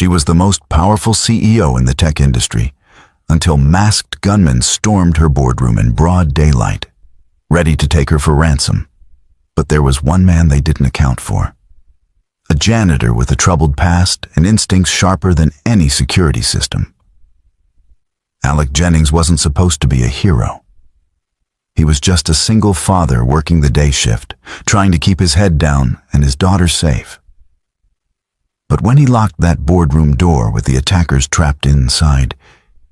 She was the most powerful CEO in the tech industry, until masked gunmen stormed her boardroom in broad daylight, ready to take her for ransom. But there was one man they didn't account for. A janitor with a troubled past and instincts sharper than any security system. Alec Jennings wasn't supposed to be a hero. He was just a single father working the day shift, trying to keep his head down and his daughter safe. But when he locked that boardroom door with the attackers trapped inside,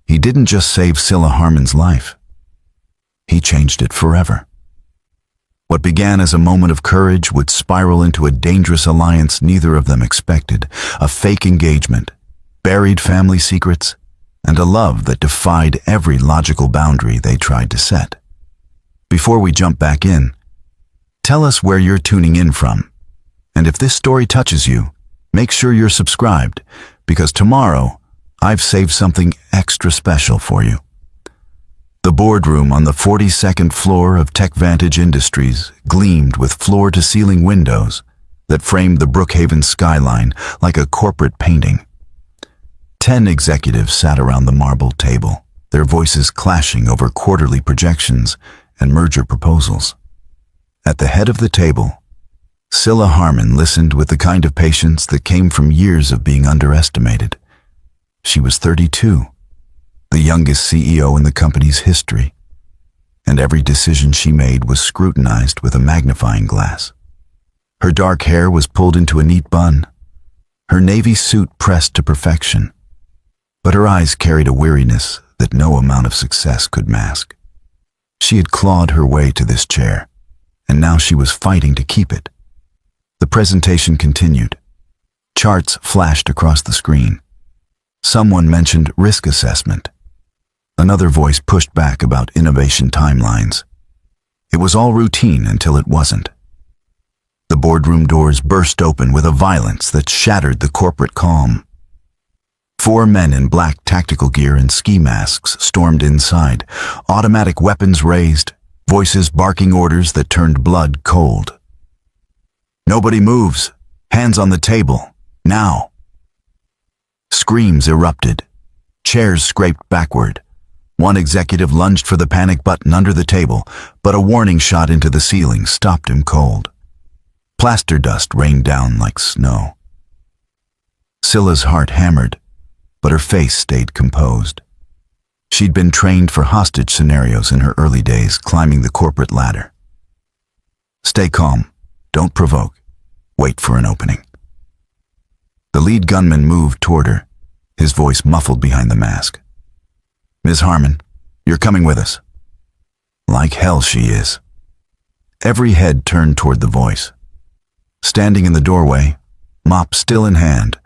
he didn't just save Scylla Harmon's life. He changed it forever. What began as a moment of courage would spiral into a dangerous alliance neither of them expected, a fake engagement, buried family secrets, and a love that defied every logical boundary they tried to set. Before we jump back in, tell us where you're tuning in from. And if this story touches you, make sure you're subscribed, because tomorrow I've saved something extra special for you. The boardroom on the 42nd floor of TechVantage Industries gleamed with floor-to-ceiling windows that framed the Brookhaven skyline like a corporate painting. 10 executives sat around the marble table, their voices clashing over quarterly projections and merger proposals. At the head of the table, Scylla Harmon listened with the kind of patience that came from years of being underestimated. She was 32, the youngest CEO in the company's history, and every decision she made was scrutinized with a magnifying glass. Her dark hair was pulled into a neat bun, her navy suit pressed to perfection, but her eyes carried a weariness that no amount of success could mask. She had clawed her way to this chair, and now she was fighting to keep it. The presentation continued. Charts flashed across the screen. Someone mentioned risk assessment. Another voice pushed back about innovation timelines. It was all routine until it wasn't. The boardroom doors burst open with a violence that shattered the corporate calm. 4 men in black tactical gear and ski masks stormed inside, automatic weapons raised, voices barking orders that turned blood cold. "Nobody moves. Hands on the table. Now." Screams erupted. Chairs scraped backward. One executive lunged for the panic button under the table, but a warning shot into the ceiling stopped him cold. Plaster dust rained down like snow. Scylla's heart hammered, but her face stayed composed. She'd been trained for hostage scenarios in her early days, climbing the corporate ladder. "Stay calm. Don't provoke. Wait for an opening." The lead gunman moved toward her, his voice muffled behind the mask. "Ms. Harmon, you're coming with us." Like hell she is. Every head turned toward the voice. Standing in the doorway, mop still in hand,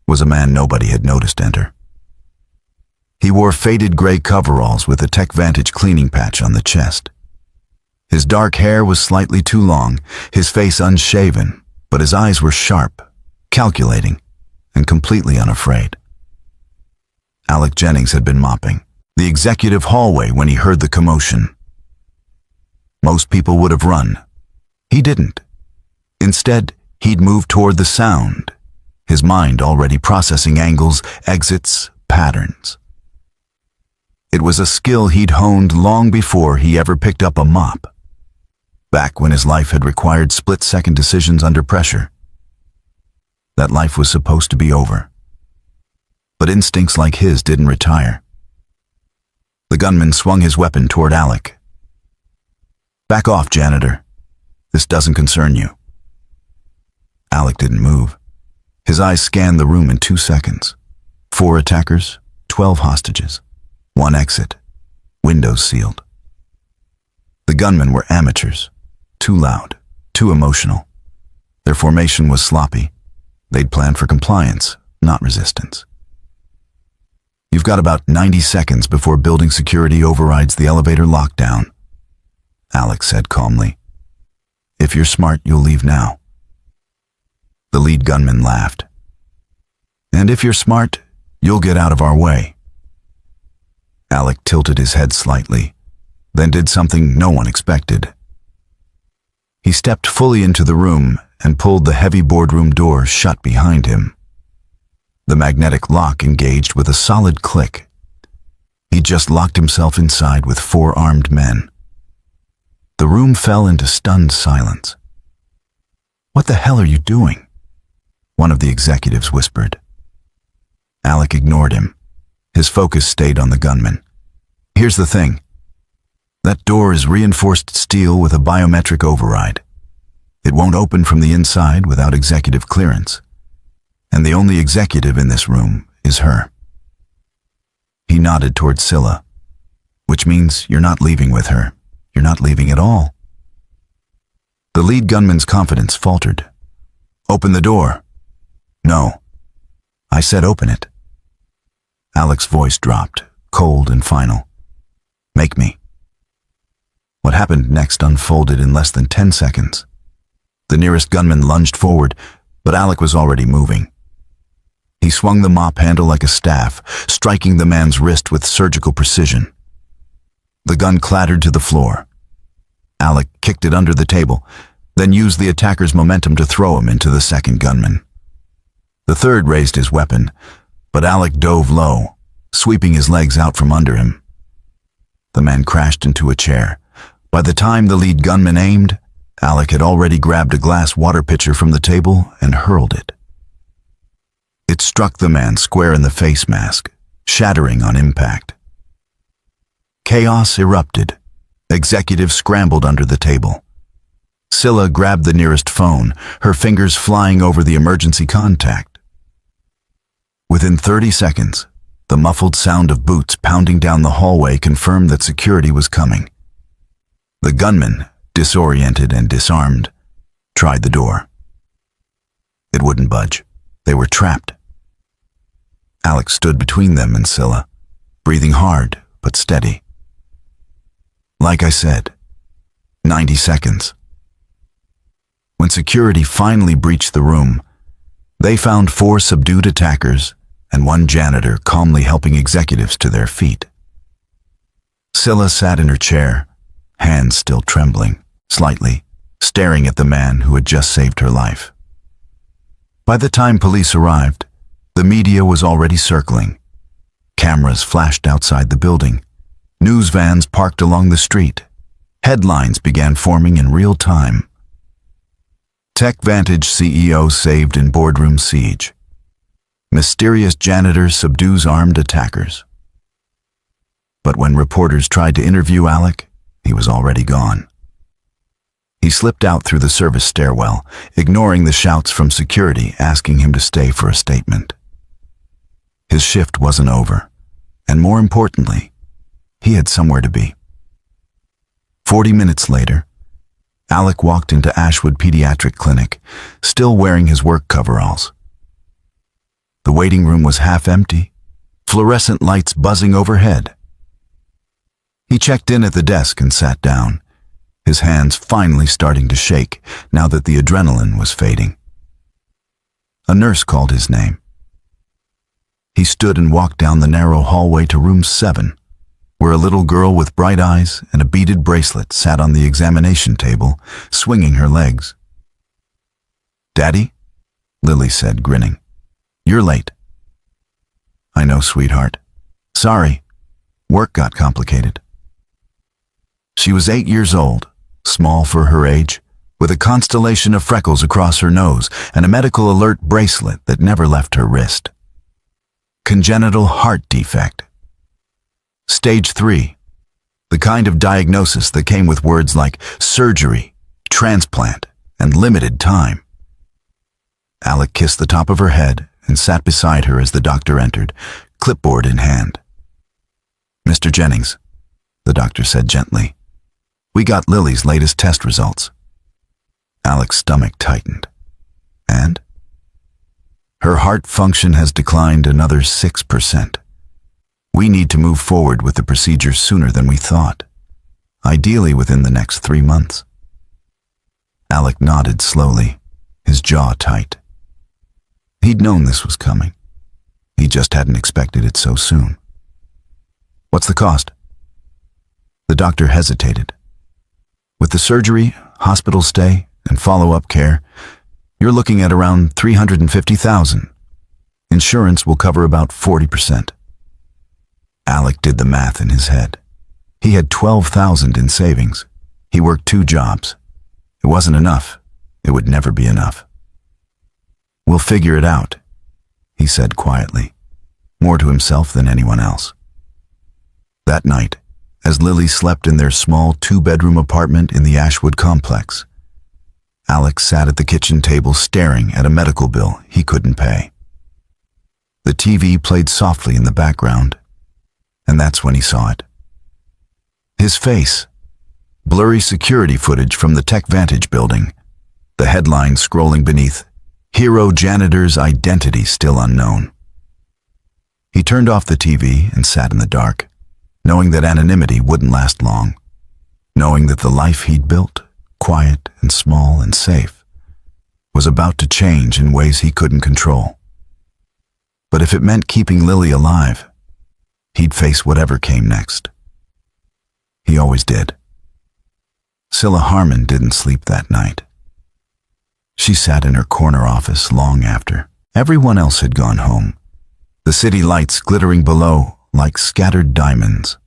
was a man nobody had noticed enter. He wore faded gray coveralls with a TechVantage cleaning patch on the chest. His dark hair was slightly too long, his face unshaven, but his eyes were sharp, calculating, and completely unafraid. Alec Jennings had been mopping the executive hallway when he heard the commotion. Most people would have run. He didn't. Instead, he'd moved toward the sound, his mind already processing angles, exits, patterns. It was a skill he'd honed long before he ever picked up a mop, back when his life had required split-second decisions under pressure. That life was supposed to be over. But instincts like his didn't retire. The gunman swung his weapon toward Alec. "Back off, janitor. This doesn't concern you." Alec didn't move. His eyes scanned the room in 2 seconds. 4 attackers, 12 hostages, 1 exit, windows sealed. The gunmen were amateurs, too loud, too emotional. Their formation was sloppy. They'd planned for compliance, not resistance. "You've got about 90 seconds before building security overrides the elevator lockdown," Alex said calmly. "If you're smart, you'll leave now." The lead gunman laughed. "And if you're smart, you'll get out of our way." Alec tilted his head slightly, then did something no one expected. He stepped fully into the room and pulled the heavy boardroom door shut behind him. The magnetic lock engaged with a solid click. He just locked himself inside with 4 armed men. The room fell into stunned silence. "What the hell are you doing?" one of the executives whispered. Alec ignored him. His focus stayed on the gunman. "Here's the thing. That door is reinforced steel with a biometric override. It won't open from the inside without executive clearance. And the only executive in this room is her." He nodded toward Scylla. "Which means you're not leaving with her. You're not leaving at all." The lead gunman's confidence faltered. "Open the door." "No. I said open it." Alec's voice dropped, cold and final. "Make me." What happened next unfolded in less than 10 seconds. The nearest gunman lunged forward, but Alec was already moving. He swung the mop handle like a staff, striking the man's wrist with surgical precision. The gun clattered to the floor. Alec kicked it under the table, then used the attacker's momentum to throw him into the second gunman. The third raised his weapon, but Alec dove low, sweeping his legs out from under him. The man crashed into a chair. By the time the lead gunman aimed, Alec had already grabbed a glass water pitcher from the table and hurled it. It struck the man square in the face mask, shattering on impact. Chaos erupted. Executives scrambled under the table. Scylla grabbed the nearest phone, her fingers flying over the emergency contact. Within 30 seconds, the muffled sound of boots pounding down the hallway confirmed that security was coming. The gunman, disoriented and disarmed, tried the door. It wouldn't budge. They were trapped. Alec stood between them and Scylla, breathing hard but steady. Like I said, 90 seconds. When security finally breached the room, they found 4 subdued attackers and 1 janitor calmly helping executives to their feet. Scylla sat in her chair, hands still trembling, slightly, staring at the man who had just saved her life. By the time police arrived, the media was already circling. Cameras flashed outside the building. News vans parked along the street. Headlines began forming in real time. TechVantage CEO saved in boardroom siege. Mysterious janitor subdues armed attackers. But when reporters tried to interview Alec, he was already gone. He slipped out through the service stairwell, ignoring the shouts from security asking him to stay for a statement. His shift wasn't over, and more importantly, he had somewhere to be. 40 minutes later, Alec walked into Ashwood Pediatric Clinic, still wearing his work coveralls. The waiting room was half empty, fluorescent lights buzzing overhead. He checked in at the desk and sat down, his hands finally starting to shake now that the adrenaline was fading. A nurse called his name. He stood and walked down the narrow hallway to room 7, where a little girl with bright eyes and a beaded bracelet sat on the examination table, swinging her legs. "Daddy?" Lily said, grinning. "You're late." "I know, sweetheart. Sorry. Work got complicated." She was 8 years old, small for her age, with a constellation of freckles across her nose and a medical alert bracelet that never left her wrist. Congenital heart defect. Stage 3. The kind of diagnosis that came with words like surgery, transplant, and limited time. Alec kissed the top of her head and sat beside her as the doctor entered, clipboard in hand. "Mr. Jennings," the doctor said gently, "we got Lily's latest test results." Alec's stomach tightened. "And?" "Her heart function has declined another 6%. We need to move forward with the procedure sooner than we thought, ideally within the next 3 months." Alec nodded slowly, his jaw tight. He'd known this was coming. He just hadn't expected it so soon. "What's the cost?" The doctor hesitated. "With the surgery, hospital stay, and follow-up care, you're looking at around $350,000. Insurance will cover about 40%. Alec did the math in his head. He had $12,000 in savings. He worked 2 jobs. It wasn't enough. It would never be enough. "We'll figure it out," he said quietly, more to himself than anyone else. That night, as Lily slept in their small 2-bedroom apartment in the Ashwood complex, Alec sat at the kitchen table staring at a medical bill he couldn't pay. The TV played softly in the background, and that's when he saw it. His face, blurry security footage from the Tech Vantage building, the headline scrolling beneath, "Hero Janitor's Identity Still Unknown." He turned off the TV and sat in the dark, knowing that anonymity wouldn't last long, knowing that the life he'd built, quiet and small and safe, was about to change in ways he couldn't control. But if it meant keeping Lily alive, he'd face whatever came next. He always did. Scylla Harmon didn't sleep that night. She sat in her corner office long after everyone else had gone home, the city lights glittering below like scattered diamonds.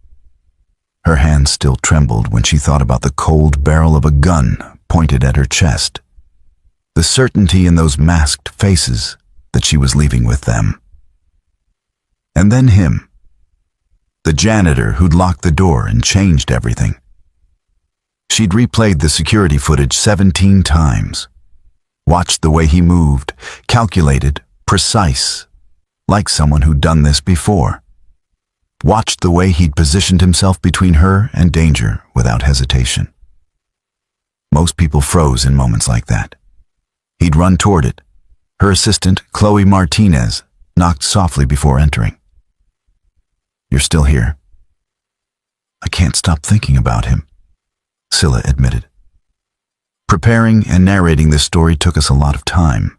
Her hand still trembled when she thought about the cold barrel of a gun pointed at her chest, the certainty in those masked faces that she was leaving with them. And then him, the janitor who'd locked the door and changed everything. She'd replayed the security footage 17 times, watched the way he moved, calculated, precise, like someone who'd done this before. Watched the way he'd positioned himself between her and danger without hesitation. Most people froze in moments like that. He'd run toward it. Her assistant, Chloe Martinez, knocked softly before entering. "You're still here?" "I can't stop thinking about him," Scylla admitted. Preparing and narrating this story took us a lot of time,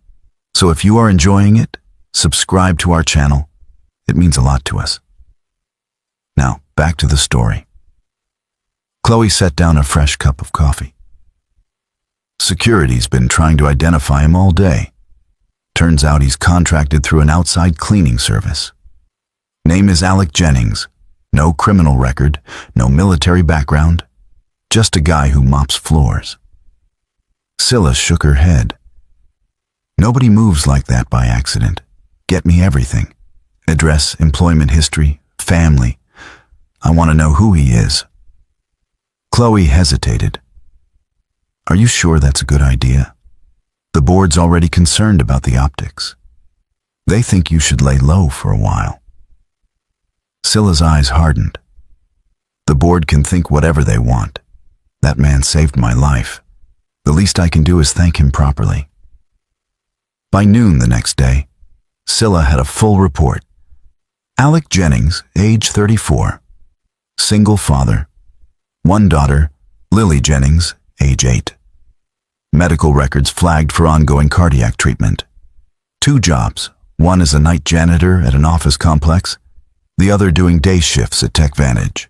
so if you are enjoying it, subscribe to our channel. It means a lot to us. Now, back to the story. Chloe set down a fresh cup of coffee. "Security's been trying to identify him all day. Turns out he's contracted through an outside cleaning service. Name is Alec Jennings. No criminal record, no military background, just a guy who mops floors." Scylla shook her head. "Nobody moves like that by accident. Get me everything. Address, employment history, family. I want to know who he is." Chloe hesitated. "Are you sure that's a good idea? The board's already concerned about the optics. They think you should lay low for a while." Scylla's eyes hardened. "The board can think whatever they want. That man saved my life. The least I can do is thank him properly." By noon the next day, Scylla had a full report. Alec Jennings, age 34. Single father. 1 daughter, Lily Jennings, age 8. Medical records flagged for ongoing cardiac treatment. 2 jobs, one as a night janitor at an office complex, the other doing day shifts at Tech Vantage.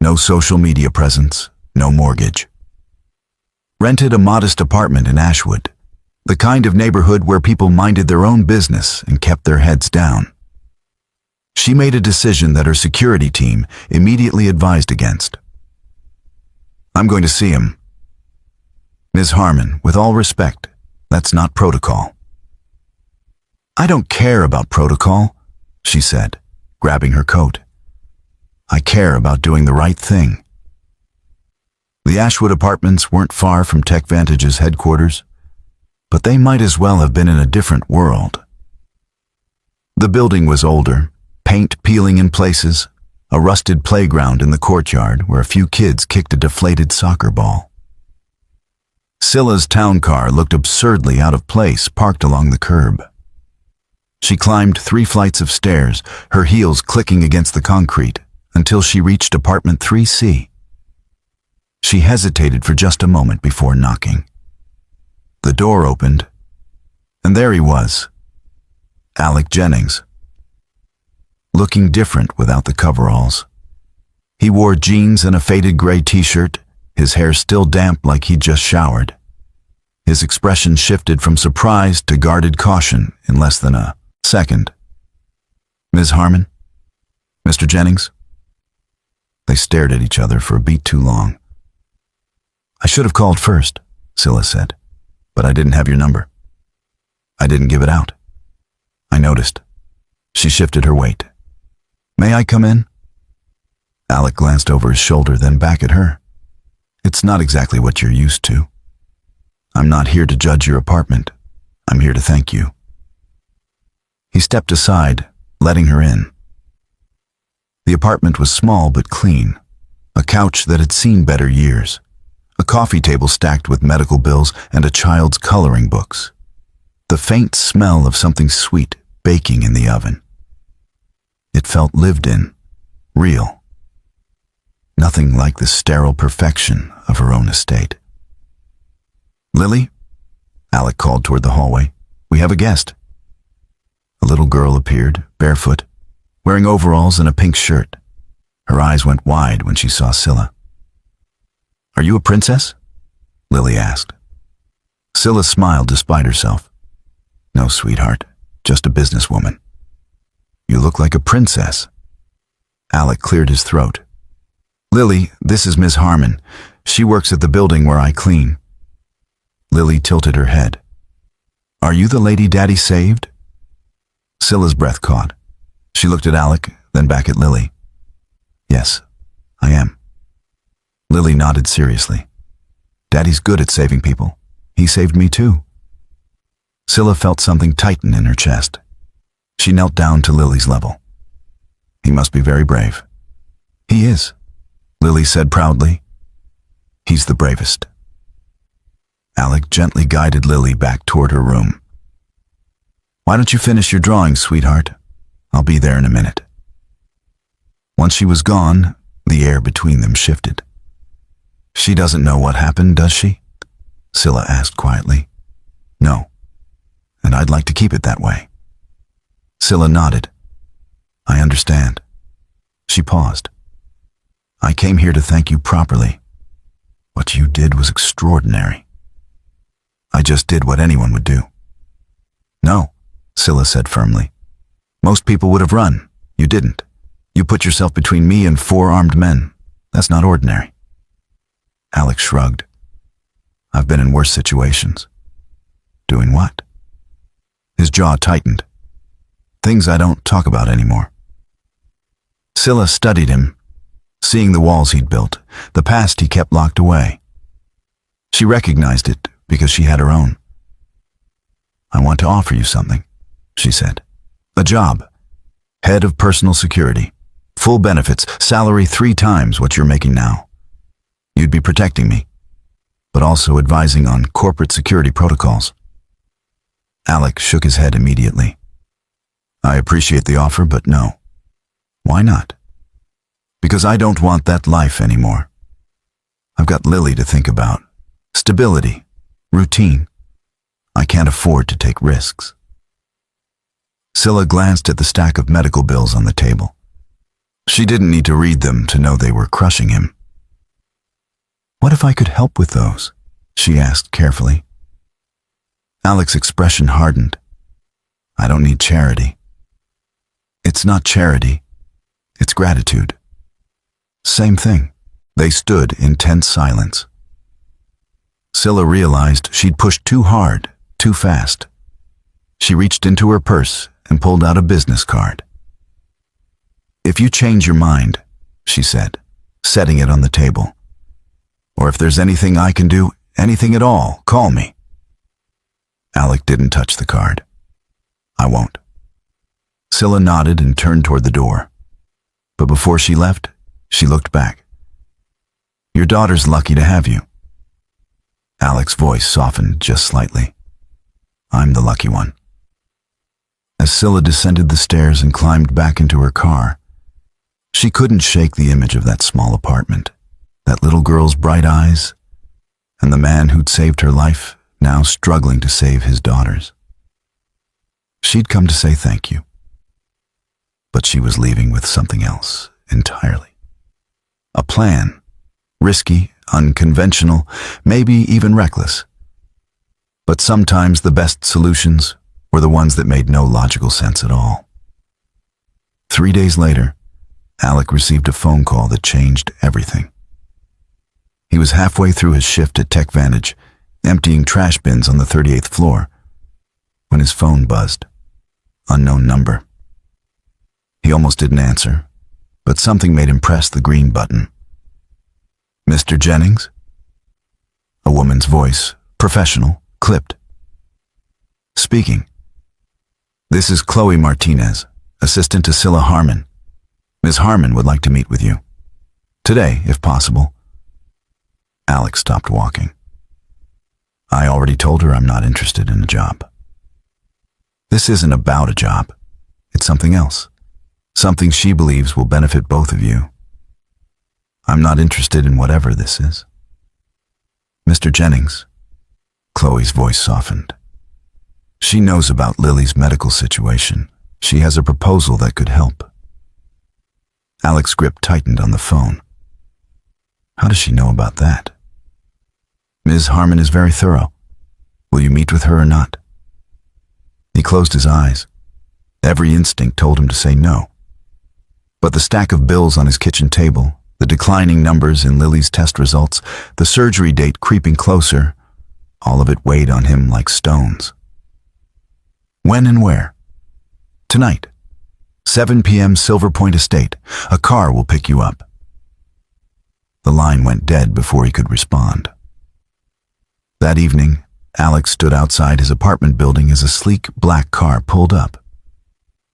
No social media presence, no mortgage. Rented a modest apartment in Ashwood, the kind of neighborhood where people minded their own business and kept their heads down. She made a decision that her security team immediately advised against. "I'm going to see him." "Ms. Harmon, with all respect, that's not protocol." "I don't care about protocol," she said, grabbing her coat. "I care about doing the right thing." The Ashwood apartments weren't far from Tech Vantage's headquarters, but they might as well have been in a different world. The building was older, paint peeling in places, a rusted playground in the courtyard where a few kids kicked a deflated soccer ball. Scylla's town car looked absurdly out of place parked along the curb. She climbed 3 flights of stairs, her heels clicking against the concrete, until she reached apartment 3C. She hesitated for just a moment before knocking. The door opened, and there he was, Alec Jennings. Looking different without the coveralls. He wore jeans and a faded gray t-shirt, his hair still damp like he'd just showered. His expression shifted from surprise to guarded caution in less than a second. Ms. Harmon? Mr. Jennings? They stared at each other for a beat too long. I should have called first, Scylla said, but I didn't have your number. I didn't give it out. I noticed. She shifted her weight. May I come in? Alec glanced over his shoulder, then back at her. It's not exactly what you're used to. I'm not here to judge your apartment. I'm here to thank you. He stepped aside, letting her in. The apartment was small but clean. A couch that had seen better years. A coffee table stacked with medical bills and a child's coloring books. The faint smell of something sweet baking in the oven. It felt lived in, real. Nothing like the sterile perfection of her own estate. Lily? Alec called toward the hallway. We have a guest. A little girl appeared, barefoot, wearing overalls and a pink shirt. Her eyes went wide when she saw Scylla. Are you a princess? Lily asked. Scylla smiled despite herself. No, sweetheart, just a businesswoman. You look like a princess. Alec cleared his throat. Lily, this is Ms. Harmon. She works at the building where I clean. Lily tilted her head. Are you the lady Daddy saved? Scylla's breath caught. She looked at Alec, then back at Lily. Yes, I am. Lily nodded seriously. Daddy's good at saving people. He saved me too. Scylla felt something tighten in her chest. She knelt down to Lily's level. He must be very brave. He is, Lily said proudly. He's the bravest. Alec gently guided Lily back toward her room. Why don't you finish your drawing, sweetheart? I'll be there in a minute. Once she was gone, the air between them shifted. She doesn't know what happened, does she? Scylla asked quietly. No, and I'd like to keep it that way. Scylla nodded. I understand. She paused. I came here to thank you properly. What you did was extraordinary. I just did what anyone would do. No, Scylla said firmly. Most people would have run. You didn't. You put yourself between me and 4 armed men. That's not ordinary. Alec shrugged. I've been in worse situations. Doing what? His jaw tightened. Things I don't talk about anymore. Scylla studied him, seeing the walls he'd built, the past he kept locked away. She recognized it because she had her own. I want to offer you something, she said. A job. Head of personal security. Full benefits, salary 3 times what you're making now. You'd be protecting me, but also advising on corporate security protocols. Alec shook his head immediately. I appreciate the offer, but no. Why not? Because I don't want that life anymore. I've got Lily to think about. Stability. Routine. I can't afford to take risks. Scylla glanced at the stack of medical bills on the table. She didn't need to read them to know they were crushing him. What if I could help with those? She asked carefully. Alec's expression hardened. I don't need charity. It's not charity. It's gratitude. Same thing. They stood in tense silence. Scylla realized she'd pushed too hard, too fast. She reached into her purse and pulled out a business card. If you change your mind, she said, setting it on the table, or if there's anything I can do, anything at all, call me. Alec didn't touch the card. I won't. Scylla nodded and turned toward the door. But before she left, she looked back. Your daughter's lucky to have you. Alec's voice softened just slightly. I'm the lucky one. As Scylla descended the stairs and climbed back into her car, she couldn't shake the image of that small apartment, that little girl's bright eyes, and the man who'd saved her life, now struggling to save his daughter's. She'd come to say thank you. But she was leaving with something else entirely. A plan, risky, unconventional, maybe even reckless. But sometimes the best solutions were the ones that made no logical sense at all. 3 days later, Alec received a phone call that changed everything. He was halfway through his shift at TechVantage, emptying trash bins on the 38th floor, when his phone buzzed. Unknown number. He almost didn't answer, but something made him press the green button. "Mr. Jennings?" A woman's voice, professional, clipped. "Speaking. This is Chloe Martinez, assistant to Scylla Harmon. Ms. Harmon would like to meet with you. Today, if possible." Alex stopped walking. "I already told her I'm not interested in a job." "This isn't about a job. It's something else. Something she believes will benefit both of you. I'm not interested in whatever this is." "Mr. Jennings," Chloe's voice softened. "She knows about Lily's medical situation. She has a proposal that could help." Alex's grip tightened on the phone. How does she know about that? "Ms. Harmon is very thorough. Will you meet with her or not?" He closed his eyes. Every instinct told him to say no. But the stack of bills on his kitchen table, the declining numbers in Lily's test results, the surgery date creeping closer, all of it weighed on him like stones. "When and where?" "Tonight. 7 p.m. Silver Point Estate. A car will pick you up." The line went dead before he could respond. That evening, Alex stood outside his apartment building as a sleek black car pulled up.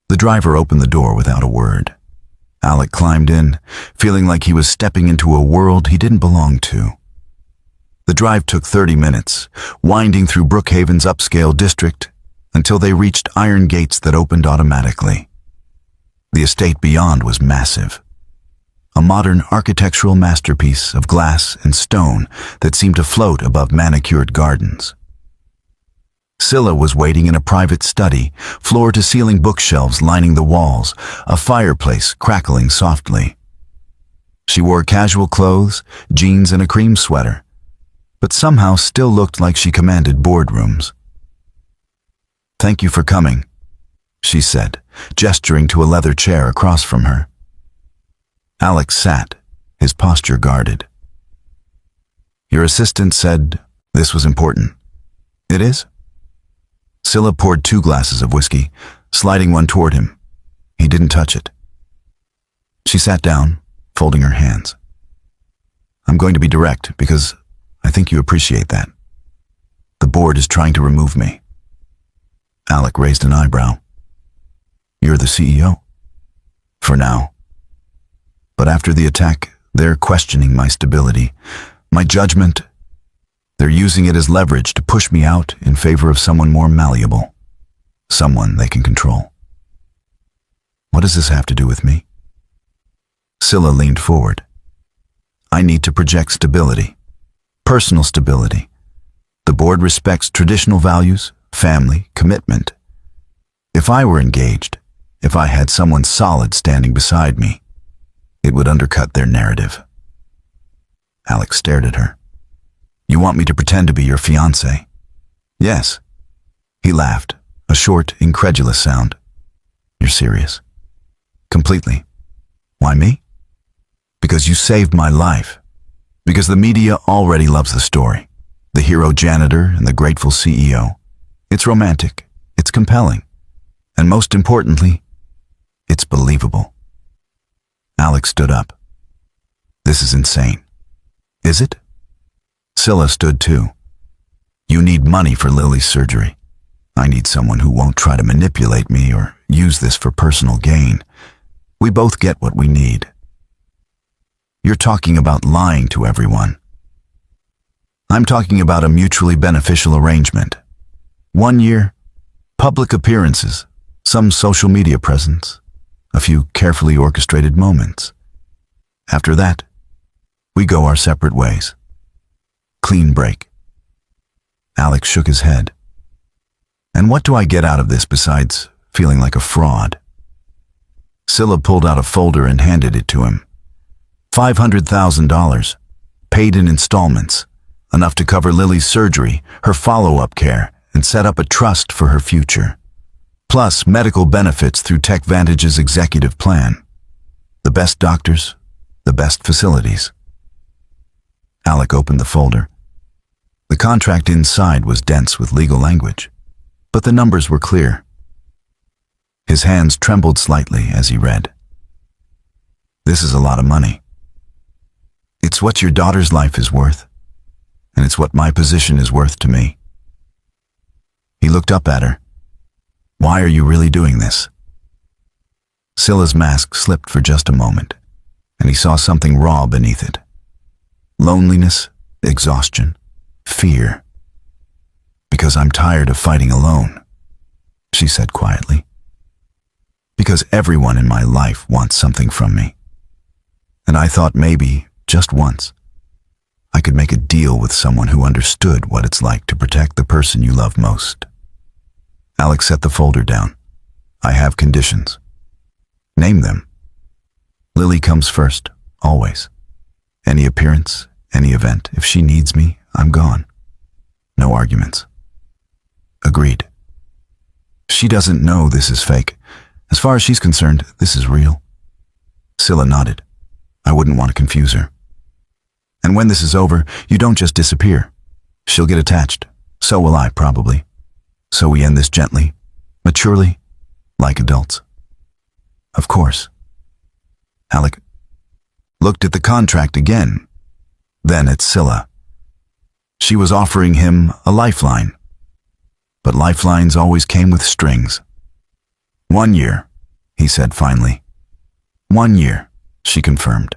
The driver opened the door without a word. Alec climbed in, feeling like he was stepping into a world he didn't belong to. The drive took 30 minutes, winding through Brookhaven's upscale district until they reached iron gates that opened automatically. The estate beyond was massive, a modern architectural masterpiece of glass and stone that seemed to float above manicured gardens. Scylla was waiting in a private study, floor-to-ceiling bookshelves lining the walls, a fireplace crackling softly. She wore casual clothes, jeans and a cream sweater, but somehow still looked like she commanded boardrooms. "Thank you for coming," she said, gesturing to a leather chair across from her. Alex sat, his posture guarded. "Your assistant said this was important." "It is?" Scylla poured 2 glasses of whiskey, sliding one toward him. He didn't touch it. She sat down, folding her hands. "I'm going to be direct because I think you appreciate that. The board is trying to remove me." Alec raised an eyebrow. "You're the CEO?" "For now. But after the attack, they're questioning my stability, my judgment. They're using it as leverage to push me out in favor of someone more malleable, someone they can control." "What does this have to do with me?" Scylla leaned forward. "I need to project stability, personal stability. The board respects traditional values, family, commitment. If I were engaged, if I had someone solid standing beside me, it would undercut their narrative." Alex stared at her. "You want me to pretend to be your fiancé?" "Yes." He laughed, a short, incredulous sound. "You're serious?" "Completely." "Why me?" "Because you saved my life. Because the media already loves the story. The hero janitor and the grateful CEO. It's romantic. It's compelling. And most importantly, it's believable." Alex stood up. "This is insane." "Is it?" Scylla stood too. "You need money for Lily's surgery. I need someone who won't try to manipulate me or use this for personal gain. We both get what we need." "You're talking about lying to everyone." "I'm talking about a mutually beneficial arrangement. 1 year, public appearances, some social media presence, a few carefully orchestrated moments. After that, we go our separate ways. Clean break." Alex shook his head. "And what do I get out of this besides feeling like a fraud?" Scylla pulled out a folder and handed it to him. $500,000, paid in installments, enough to cover Lily's surgery, her follow-up care, and set up a trust for her future. plus medical benefits through TechVantage's executive plan. The best doctors, the best facilities. Alec opened the folder. The contract inside was dense with legal language, but the numbers were clear. His hands trembled slightly as he read. This is a lot of money. It's what your daughter's life is worth, and it's what my position is worth to me. He looked up at her. Why are you really doing this? Scylla's mask slipped for just a moment, and he saw something raw beneath it. Loneliness, exhaustion, fear. Because I'm tired of fighting alone, she said quietly. Because everyone in my life wants something from me. And I thought maybe, just once, I could make a deal with someone who understood what it's like to protect the person you love most. Alec set the folder down. I have conditions. Name them. Lily comes first, always. Any appearance, any event. If she needs me, I'm gone. No arguments. Agreed. She doesn't know this is fake. As far as she's concerned, this is real. Scylla nodded. I wouldn't want to confuse her. And when this is over, you don't just disappear. She'll get attached. So will I, probably. So we end this gently, maturely, like adults. Of course. Alec looked at the contract again, then at Scylla. She was offering him a lifeline. But lifelines always came with strings. 1 year, he said finally. 1 year, she confirmed.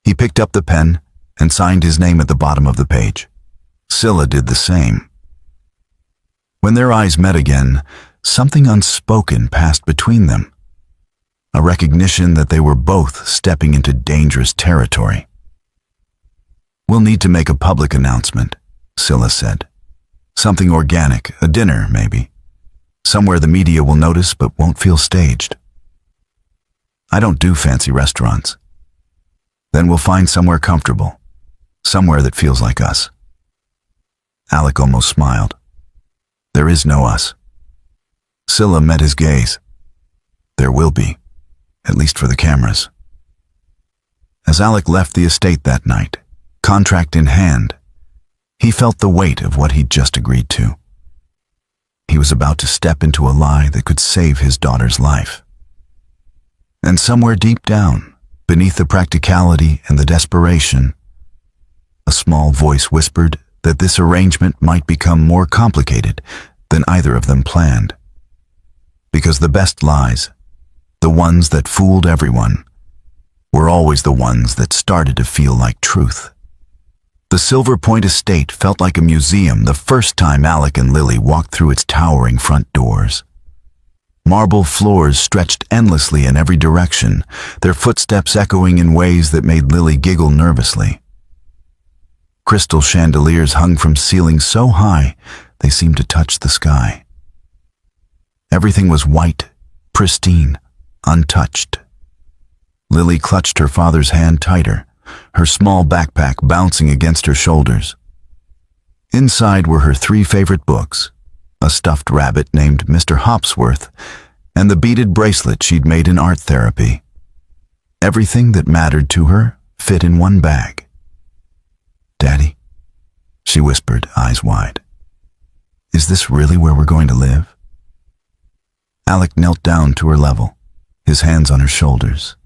He picked up the pen and signed his name at the bottom of the page. Scylla did the same. When their eyes met again, something unspoken passed between them. A recognition that they were both stepping into dangerous territory. We'll need to make a public announcement, Scylla said. Something organic, a dinner, maybe. Somewhere the media will notice but won't feel staged. I don't do fancy restaurants. Then we'll find somewhere comfortable. Somewhere that feels like us. Alec almost smiled. There is no us. Scylla met his gaze. There will be, at least for the cameras. As Alec left the estate that night, contract in hand, he felt the weight of what he'd just agreed to. He was about to step into a lie that could save his daughter's life. And somewhere deep down, beneath the practicality and the desperation, a small voice whispered that this arrangement might become more complicated than either of them planned. Because the best lies, the ones that fooled everyone, were always the ones that started to feel like truth. The Silver Point estate felt like a museum the first time Alec and Lily walked through its towering front doors. Marble floors stretched endlessly in every direction, their footsteps echoing in ways that made Lily giggle nervously. Crystal chandeliers hung from ceilings so high they seemed to touch the sky. Everything was white, pristine, untouched. Lily clutched her father's hand tighter, her small backpack bouncing against her shoulders. Inside were her 3 favorite books, a stuffed rabbit named Mr. Hopsworth, and the beaded bracelet she'd made in art therapy. Everything that mattered to her fit in one bag. Daddy, she whispered, eyes wide. Is this really where we're going to live? Alec knelt down to her level, his hands on her shoulders.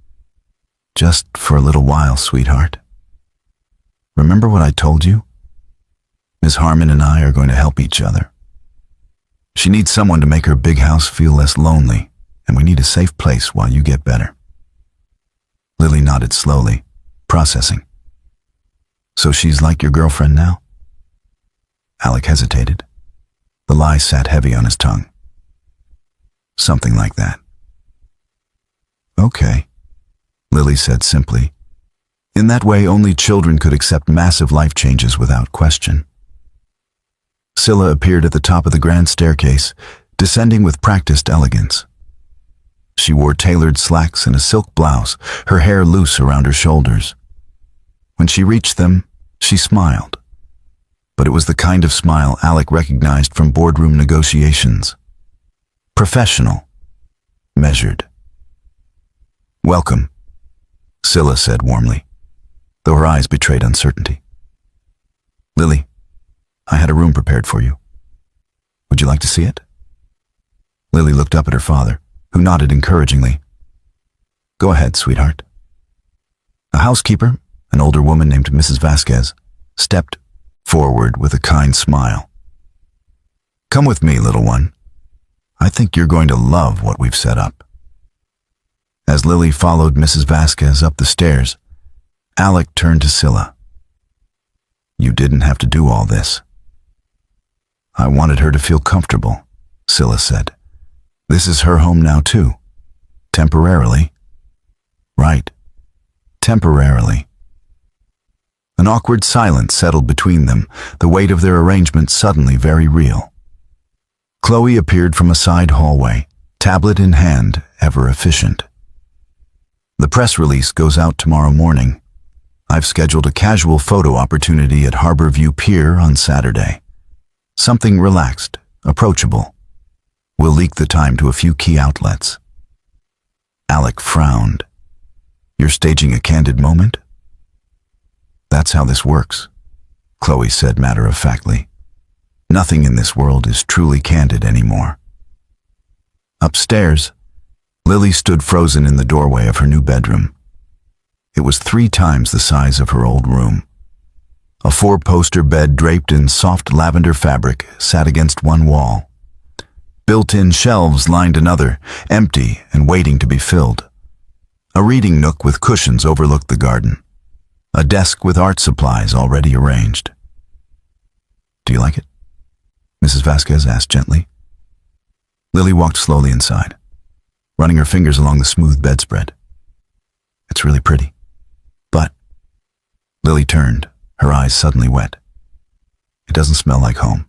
Just for a little while, sweetheart. Remember what I told you? Miss Harmon and I are going to help each other. She needs someone to make her big house feel less lonely, and we need a safe place while you get better. Lily nodded slowly, processing. So she's like your girlfriend now? Alec hesitated. The lie sat heavy on his tongue. Something like that. Okay, Lily said simply. In that way, only children could accept massive life changes without question. Scylla appeared at the top of the grand staircase, descending with practiced elegance. She wore tailored slacks and a silk blouse, her hair loose around her shoulders. When she reached them, she smiled. But it was the kind of smile Alec recognized from boardroom negotiations. Professional. Measured. "Welcome," Scylla said warmly, though her eyes betrayed uncertainty. "Lily, I had a room prepared for you. Would you like to see it?" Lily looked up at her father, who nodded encouragingly. "Go ahead, sweetheart." A housekeeper, an older woman named Mrs. Vasquez, stepped forward with a kind smile. "Come with me, little one. I think you're going to love what we've set up." As Lily followed Mrs. Vasquez up the stairs, Alec turned to Scylla. "You didn't have to do all this." "I wanted her to feel comfortable," Scylla said. "This is her home now, too. Temporarily." "Right. Temporarily." An awkward silence settled between them, the weight of their arrangement suddenly very real. Chloe appeared from a side hallway, tablet in hand, ever efficient. "The press release goes out tomorrow morning. I've scheduled a casual photo opportunity at Harbor View Pier on Saturday. Something relaxed, approachable. We'll leak the time to a few key outlets." Alec frowned. "You're staging a candid moment?" "That's how this works," Chloe said matter-of-factly. "Nothing in this world is truly candid anymore." Upstairs, Lily stood frozen in the doorway of her new bedroom. It was 3 times the size of her old room. A 4-poster bed draped in soft lavender fabric sat against one wall. Built-in shelves lined another, empty and waiting to be filled. A reading nook with cushions overlooked the garden. A desk with art supplies already arranged. "Do you like it?" Mrs. Vasquez asked gently. Lily walked slowly inside, running her fingers along the smooth bedspread. "It's really pretty. But—" Lily turned, her eyes suddenly wet. "It doesn't smell like home."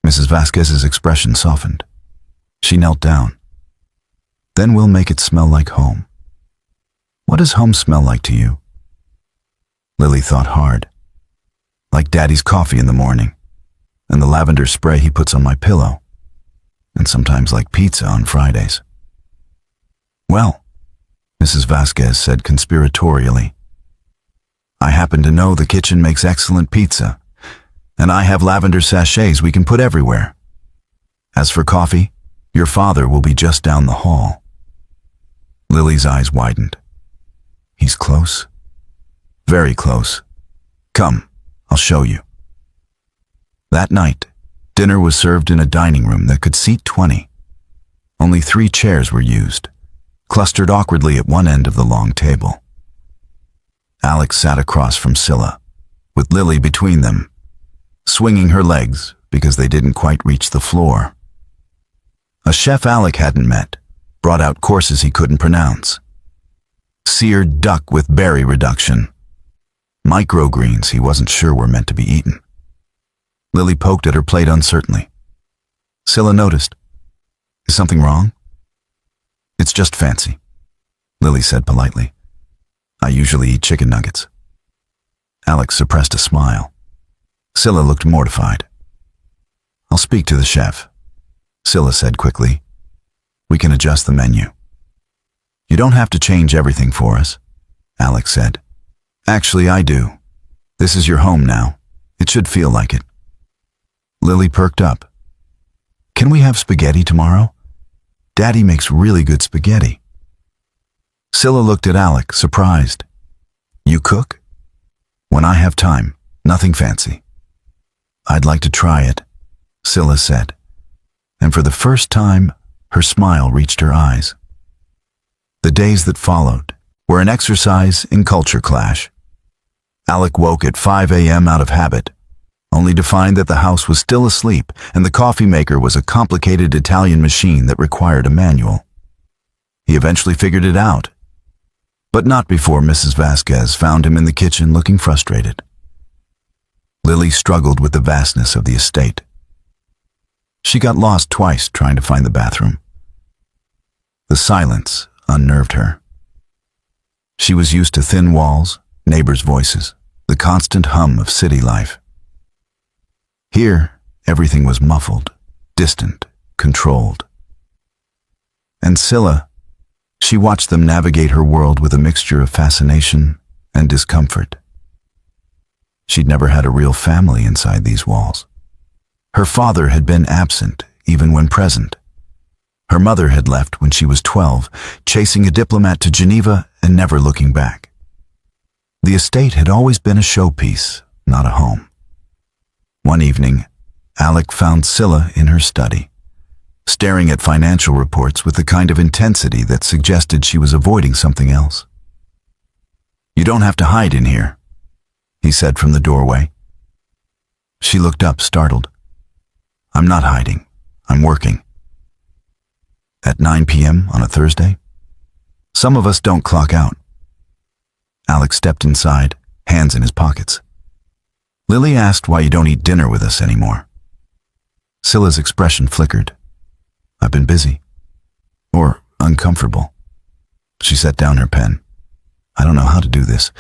Mrs. Vasquez's expression softened. She knelt down. "Then we'll make it smell like home. What does home smell like to you?" Lily thought hard. "Like Daddy's coffee in the morning, and the lavender spray he puts on my pillow, and sometimes like pizza on Fridays." "Well," Mrs. Vasquez said conspiratorially, "I happen to know the kitchen makes excellent pizza, and I have lavender sachets we can put everywhere. As for coffee, your father will be just down the hall." Lily's eyes widened. "He's close?" "Very close. Come, I'll show you." That night, dinner was served in a dining room that could seat 20. Only 3 chairs were used, clustered awkwardly at one end of the long table. Alex sat across from Scylla, with Lily between them, swinging her legs because they didn't quite reach the floor. A chef Alec hadn't met brought out courses he couldn't pronounce. Seared duck with berry reduction. Microgreens he wasn't sure were meant to be eaten. Lily poked at her plate uncertainly. Scylla noticed. "Is something wrong?" "It's just fancy," Lily said politely. "I usually eat chicken nuggets." Alex suppressed a smile. Scylla looked mortified. "I'll speak to the chef," Scylla said quickly. "We can adjust the menu." "You don't have to change everything for us," Alex said. "Actually, I do. This is your home now. It should feel like it." Lily perked up. "Can we have spaghetti tomorrow? Daddy makes really good spaghetti." Scylla looked at Alec, surprised. "You cook?" "When I have time, nothing fancy." "I'd like to try it," Scylla said, and for the first time, her smile reached her eyes. The days that followed were an exercise in culture clash. Alec woke at 5 a.m. out of habit, only to find that the house was still asleep and the coffee maker was a complicated Italian machine that required a manual. He eventually figured it out, but not before Mrs. Vasquez found him in the kitchen looking frustrated. Lily struggled with the vastness of the estate. She got lost twice trying to find the bathroom. The silence unnerved her. She was used to thin walls, neighbors' voices, the constant hum of city life. Here, everything was muffled, distant, controlled. And Scylla, she watched them navigate her world with a mixture of fascination and discomfort. She'd never had a real family inside these walls. Her father had been absent, even when present. Her mother had left when she was 12, chasing a diplomat to Geneva and never looking back. The estate had always been a showpiece, not a home. One evening, Alec found Scylla in her study, staring at financial reports with the kind of intensity that suggested she was avoiding something else. "You don't have to hide in here," he said from the doorway. She looked up, startled. "I'm not hiding. I'm working." "At 9 p.m. on a Thursday? Some of us don't clock out." Alex stepped inside, hands in his pockets. "Lily asked why you don't eat dinner with us anymore." Scylla's expression flickered. "I've been busy. Or uncomfortable." She set down her pen. "I don't know how to do this.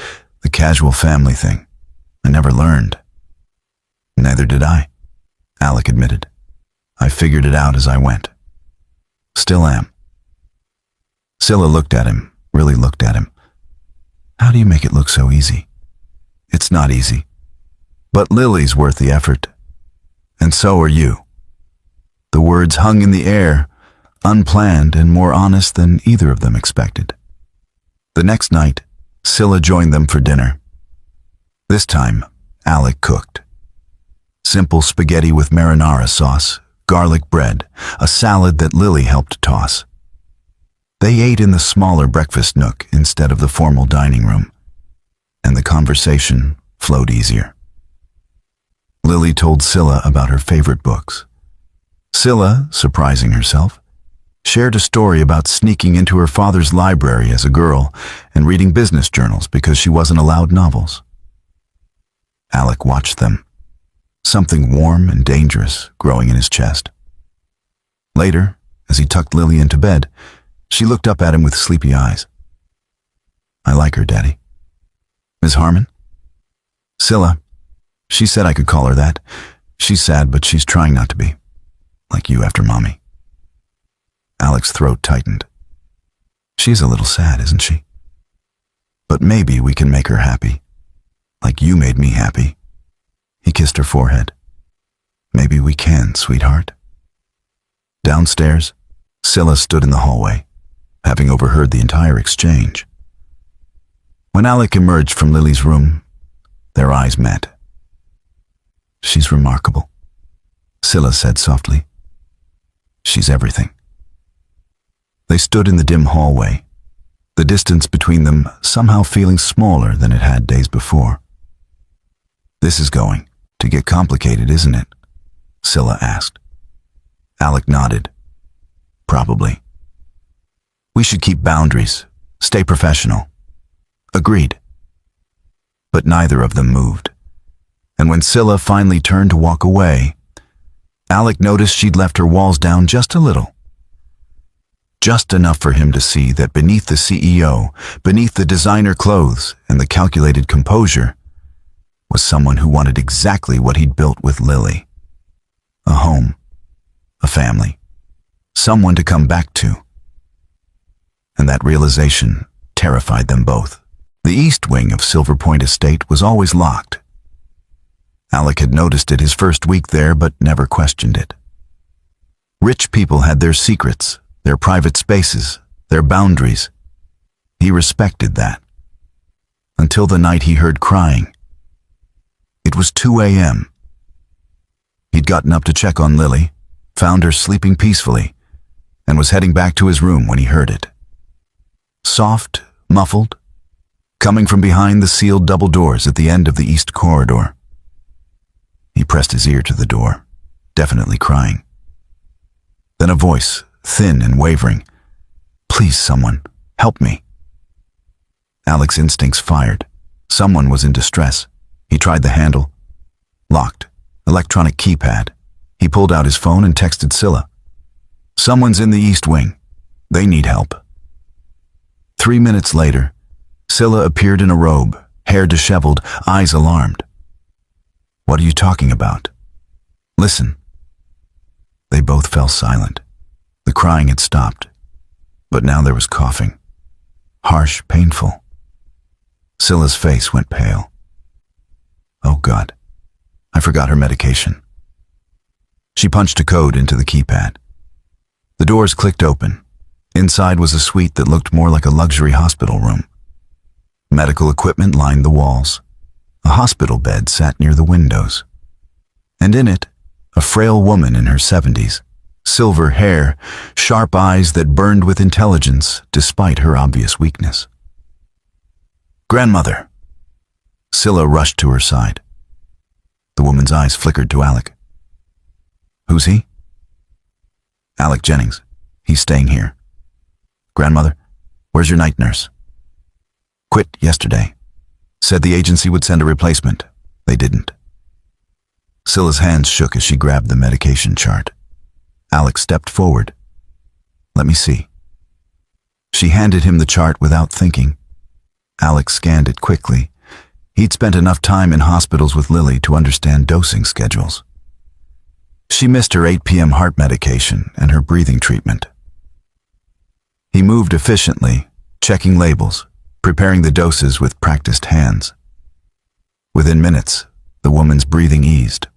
The casual family thing. I never learned." "Neither did I," Alec admitted. "I figured it out as I went. Still am." Scylla looked at him, really looked at him. "How do you make it look so easy?" "It's not easy. But Lily's worth the effort. And so are you." The words hung in the air, unplanned and more honest than either of them expected. The next night, Scylla joined them for dinner. This time, Alec cooked. Simple spaghetti with marinara sauce, garlic bread, a salad that Lily helped toss. They ate in the smaller breakfast nook instead of the formal dining room, and the conversation flowed easier. Lily told Scylla about her favorite books. Scylla, surprising herself, shared a story about sneaking into her father's library as a girl and reading business journals because she wasn't allowed novels. Alec watched them, something warm and dangerous growing in his chest. Later, as he tucked Lily into bed, she looked up at him with sleepy eyes. "I like her, Daddy." "Miss Harmon?" "Scylla. She said I could call her that. She's sad, but she's trying not to be. Like you after Mommy." Alec's throat tightened. "She's a little sad, isn't she? But maybe we can make her happy. Like you made me happy." He kissed her forehead. "Maybe we can, sweetheart." Downstairs, Scylla stood in the hallway, having overheard the entire exchange. When Alec emerged from Lily's room, their eyes met. "She's remarkable," Scylla said softly. "She's everything." They stood in the dim hallway, the distance between them somehow feeling smaller than it had days before. "This is going to get complicated, isn't it?" Scylla asked. Alec nodded. "Probably. We should keep boundaries, stay professional." "Agreed." But neither of them moved. And when Scylla finally turned to walk away, Alec noticed she'd left her walls down just a little. Just enough for him to see that beneath the CEO, beneath the designer clothes and the calculated composure, was someone who wanted exactly what he'd built with Lily. A home, a family, someone to come back to. And that realization terrified them both. The east wing of Silver Point Estate was always locked. Alec had noticed it his first week there, but never questioned it. Rich people had their secrets, their private spaces, their boundaries. He respected that. Until the night he heard crying. It was 2 a.m. He'd gotten up to check on Lily, found her sleeping peacefully, and was heading back to his room when he heard it. Soft, muffled, coming from behind the sealed double doors at the end of the east corridor. He pressed his ear to the door, definitely crying. Then a voice, thin and wavering. "Please, someone, help me." Alec's instincts fired. Someone was in distress. He tried the handle. Locked. Electronic keypad. He pulled out his phone and texted Scylla. "Someone's in the east wing. They need help." 3 minutes later, Scylla appeared in a robe, hair disheveled, eyes alarmed. "What are you talking about?" "Listen." They both fell silent. The crying had stopped. But now there was coughing. Harsh, painful. Scylla's face went pale. Oh God, I forgot her medication. She punched a code into the keypad. The doors clicked open. Inside was a suite that looked more like a luxury hospital room. Medical equipment lined the walls. A hospital bed sat near the windows. And in it, a frail woman in her 70s, silver hair, sharp eyes that burned with intelligence despite her obvious weakness. "Grandmother." Scylla rushed to her side. The woman's eyes flickered to Alec. "Who's he?" "Alec Jennings. He's staying here." "Grandmother, where's your night nurse?" "Quit yesterday. Said the agency would send a replacement. They didn't." Scylla's hands shook as she grabbed the medication chart. Alec stepped forward. "Let me see." She handed him the chart without thinking. Alec scanned it quickly. He'd spent enough time in hospitals with Lily to understand dosing schedules. She missed her 8 p.m. heart medication and her breathing treatment. He moved efficiently, checking labels, preparing the doses with practiced hands. Within minutes, the woman's breathing eased.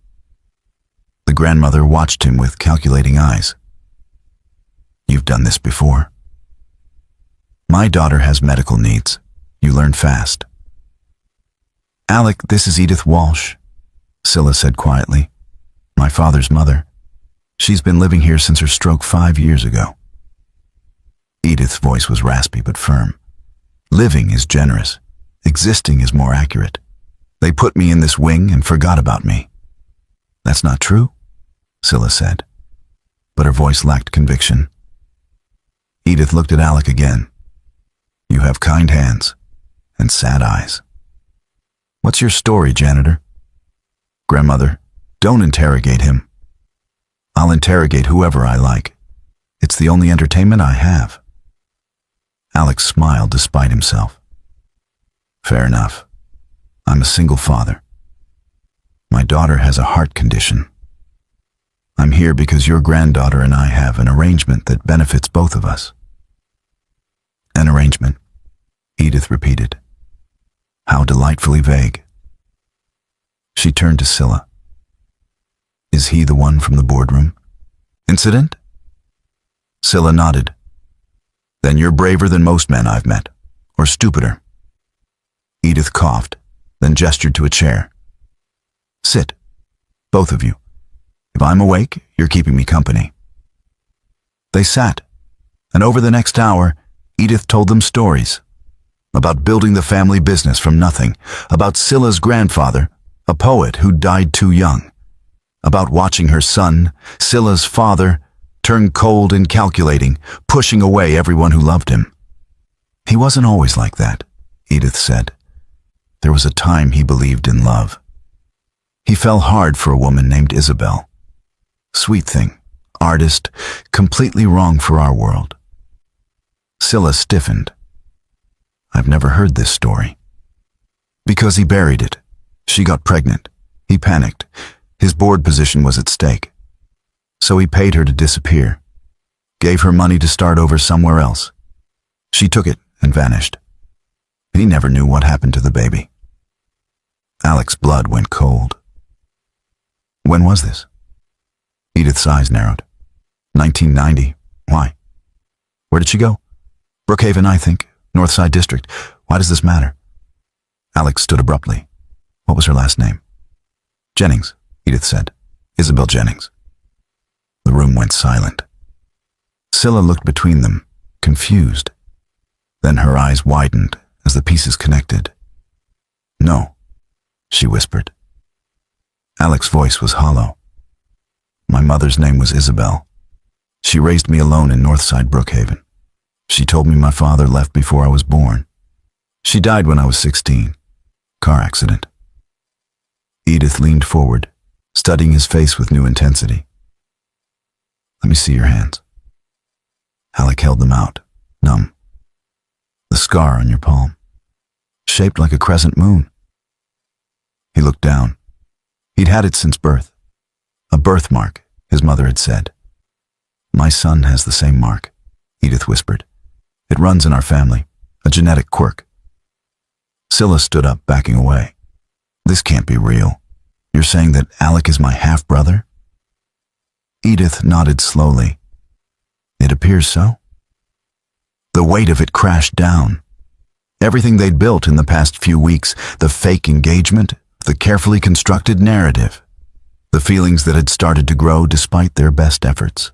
The grandmother watched him with calculating eyes. "You've done this before." "My daughter has medical needs. You learn fast." "Alec, this is Edith Walsh," Scylla said quietly. "My father's mother. She's been living here since her stroke 5 years ago." Edith's voice was raspy but firm. "Living is generous. Existing is more accurate. They put me in this wing and forgot about me." "That's not true," Scylla said, but her voice lacked conviction. Edith looked at Alec again. "You have kind hands and sad eyes." "What's your story, janitor?" "Grandmother, don't interrogate him." "I'll interrogate whoever I like. It's the only entertainment I have." Alex smiled despite himself. "Fair enough. I'm a single father. My daughter has a heart condition. I'm here because your granddaughter and I have an arrangement that benefits both of us." "An arrangement?" Edith repeated. How delightfully vague. She turned to Scylla. "Is he the one from the boardroom incident?" Scylla nodded. "Then you're braver than most men I've met, or stupider." Edith coughed, then gestured to a chair. "Sit, both of you. If I'm awake, you're keeping me company." They sat, and over the next hour, Edith told them stories. About building the family business from nothing, about Scylla's grandfather, a poet who died too young, about watching her son, Scylla's father, turn cold and calculating, pushing away everyone who loved him. "He wasn't always like that," Edith said. "There was a time he believed in love. He fell hard for a woman named Isabel. Sweet thing, artist, completely wrong for our world." Scylla stiffened. "I've never heard this story." "Because he buried it. She got pregnant. He panicked. His board position was at stake. So he paid her to disappear. Gave her money to start over somewhere else. She took it and vanished. He never knew what happened to the baby." Alec's blood went cold. "When was this?" Edith's eyes narrowed. 1990. Why? Where did she go? Brookhaven, I think. Northside District. Why does this matter? Alec stood abruptly. What was her last name? Jennings, Edith said. Isabel Jennings. The room went silent. Scylla looked between them, confused. Then her eyes widened as the pieces connected. No, she whispered. Alec's voice was hollow. My mother's name was Isabel. She raised me alone in Northside Brookhaven. She told me my father left before I was born. She died when I was 16. Car accident. Edith leaned forward, studying his face with new intensity. Let me see your hands. Alec held them out, numb. The scar on your palm, shaped like a crescent moon. He looked down. He'd had it since birth. A birthmark, his mother had said. My son has the same mark, Edith whispered. It runs in our family, a genetic quirk. Scylla stood up, backing away. This can't be real. You're saying that Alec is my half-brother? Edith nodded slowly. It appears so. The weight of it crashed down. Everything they'd built in the past few weeks, the fake engagement, the carefully constructed narrative, the feelings that had started to grow despite their best efforts.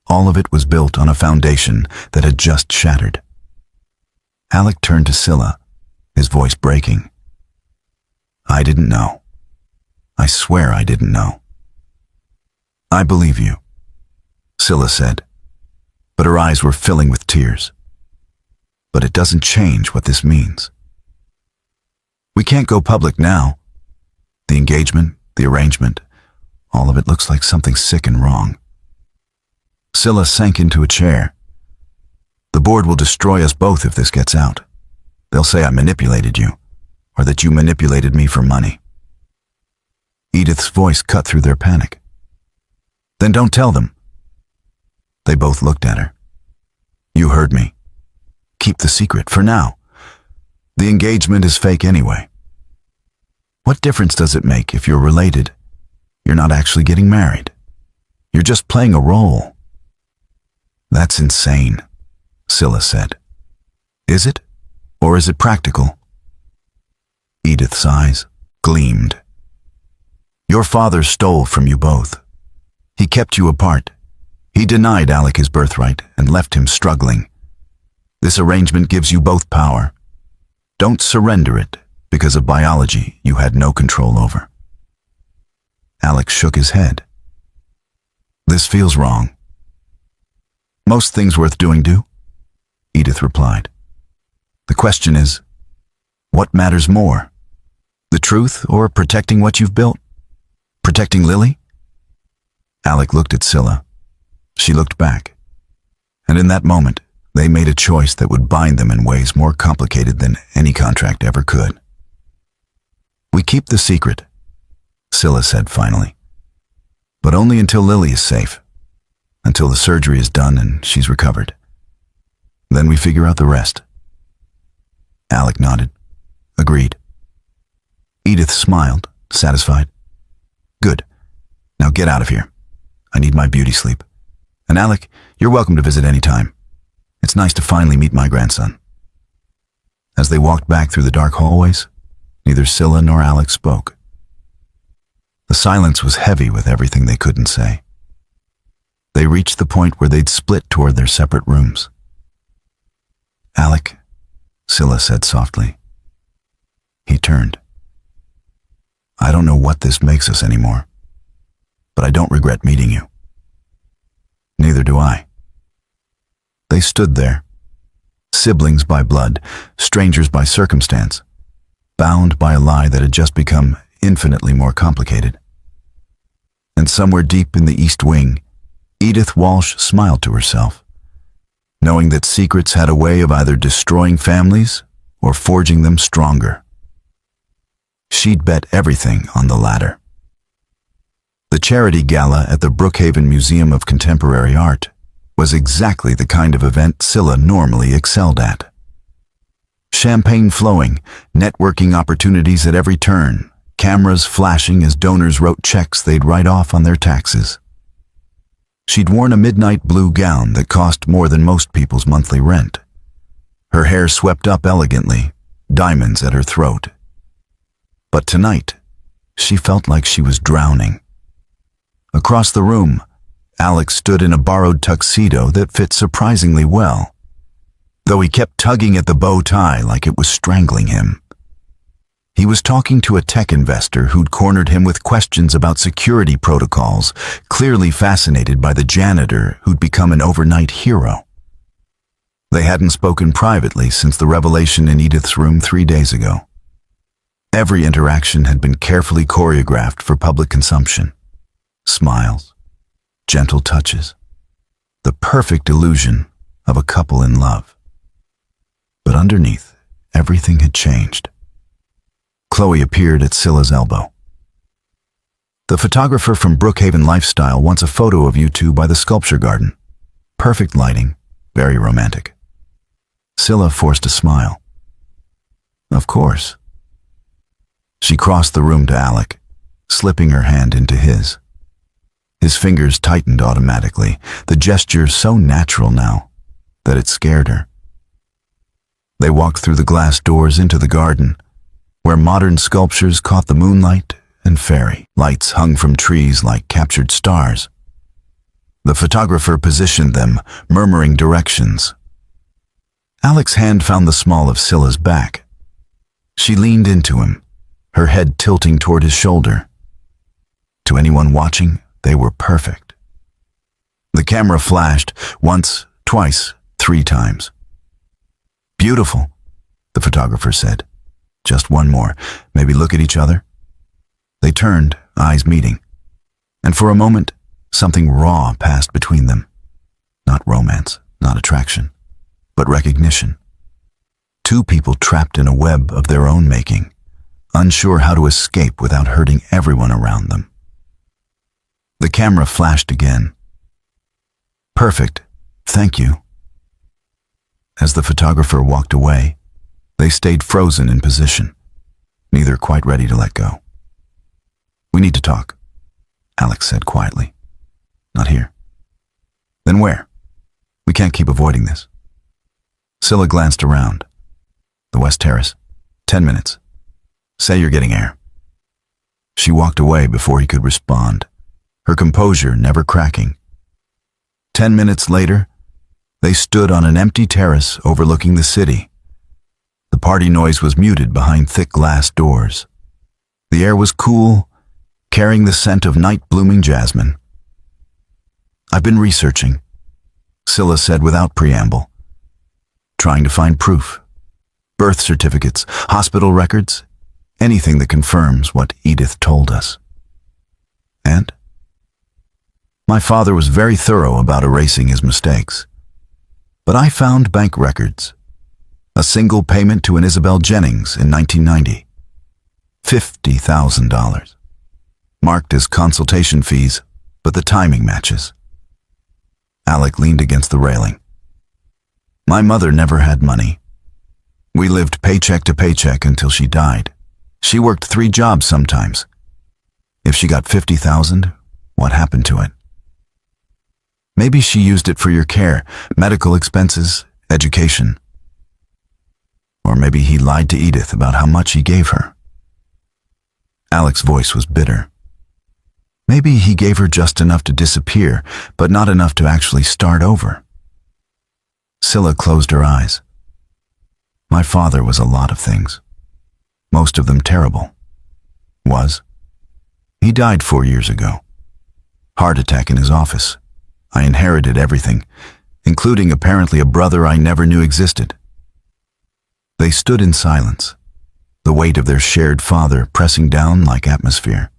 All of it was built on a foundation that had just shattered. Alec turned to Scylla, his voice breaking. I didn't know. I swear I didn't know. I believe you, Scylla said, but her eyes were filling with tears. But it doesn't change what this means. We can't go public now. The engagement, the arrangement, all of it looks like something sick and wrong. Scylla sank into a chair. The board will destroy us both if this gets out. They'll say I manipulated you, or that you manipulated me for money. Edith's voice cut through their panic. Then don't tell them. They both looked at her. You heard me. Keep the secret for now. The engagement is fake anyway. What difference does it make if you're related? You're not actually getting married. You're just playing a role. That's insane, Scylla said. Is it? Or is it practical? Edith's eyes gleamed. Your father stole from you both. He kept you apart. He denied Alec his birthright and left him struggling. This arrangement gives you both power. Don't surrender it because of biology you had no control over. Alec shook his head. This feels wrong. Most things worth doing do, Edith replied. The question is, what matters more? The truth or protecting what you've built? Protecting Lily? Alec looked at Scylla. She looked back. And in that moment, they made a choice that would bind them in ways more complicated than any contract ever could. We keep the secret, Scylla said finally. But only until Lily is safe. Until the surgery is done and she's recovered. Then we figure out the rest. Alec nodded. Agreed. Edith smiled, satisfied. Good. Now get out of here. I need my beauty sleep. And Alec, you're welcome to visit any time. It's nice to finally meet my grandson. As they walked back through the dark hallways, neither Scylla nor Alec spoke. The silence was heavy with everything they couldn't say. They reached the point where they'd split toward their separate rooms. Alec, Scylla said softly. He turned. I don't know what this makes us anymore, but I don't regret meeting you. Neither do I. They stood there, siblings by blood, strangers by circumstance, bound by a lie that had just become infinitely more complicated. And somewhere deep in the East Wing, Edith Walsh smiled to herself, knowing that secrets had a way of either destroying families or forging them stronger. She'd bet everything on the latter. The charity gala at the Brookhaven Museum of Contemporary Art was exactly the kind of event Scylla normally excelled at. Champagne flowing, networking opportunities at every turn, cameras flashing as donors wrote checks they'd write off on their taxes. She'd worn a midnight blue gown that cost more than most people's monthly rent. Her hair swept up elegantly, diamonds at her throat. But tonight, she felt like she was drowning. Across the room, Alex stood in a borrowed tuxedo that fit surprisingly well, though he kept tugging at the bow tie like it was strangling him. He was talking to a tech investor who'd cornered him with questions about security protocols, clearly fascinated by the janitor who'd become an overnight hero. They hadn't spoken privately since the revelation in Edith's room 3 days ago. Every interaction had been carefully choreographed for public consumption. Smiles, gentle touches, the perfect illusion of a couple in love. But underneath, everything had changed. Chloe appeared at Scylla's elbow. The photographer from Brookhaven Lifestyle wants a photo of you two by the sculpture garden. Perfect lighting, very romantic. Scylla forced a smile. Of course. She crossed the room to Alec, slipping her hand into his. His fingers tightened automatically, the gesture so natural now that it scared her. They walked through the glass doors into the garden, where modern sculptures caught the moonlight and fairy lights hung from trees like captured stars. The photographer positioned them, murmuring directions. Alec's hand found the small of Scylla's back. She leaned into him, her head tilting toward his shoulder. To anyone watching, they were perfect. The camera flashed once, twice, 3 times. Beautiful, the photographer said. Just one more. Maybe look at each other. They turned, eyes meeting. And for a moment, something raw passed between them. Not romance, not attraction, but recognition. 2 people trapped in a web of their own making, unsure how to escape without hurting everyone around them. The camera flashed again. Perfect, thank you. As the photographer walked away, they stayed frozen in position, neither quite ready to let go. We need to talk, Alex said quietly. Not here. Then where? We can't keep avoiding this. Scylla glanced around. The West Terrace. 10 minutes. Say you're getting air. She walked away before he could respond, her composure never cracking. 10 minutes later, they stood on an empty terrace overlooking the city. The party noise was muted behind thick glass doors. The air was cool, carrying the scent of night-blooming jasmine. I've been researching, Scylla said without preamble. Trying to find proof. Birth certificates, hospital records, anything that confirms what Edith told us. And? My father was very thorough about erasing his mistakes. But I found bank records. A single payment to an Isabel Jennings in 1990. $50,000. Marked as consultation fees, but the timing matches. Alec leaned against the railing. My mother never had money. We lived paycheck to paycheck until she died. She worked 3 jobs sometimes. If she got $50,000, what happened to it? Maybe she used it for your care, medical expenses, education. Or maybe he lied to Edith about how much he gave her. Alec's voice was bitter. Maybe he gave her just enough to disappear, but not enough to actually start over. Scylla closed her eyes. My father was a lot of things. Most of them terrible. Was. He died 4 years ago. Heart attack in his office. I inherited everything, including apparently a brother I never knew existed. They stood in silence, the weight of their shared father pressing down like atmosphere.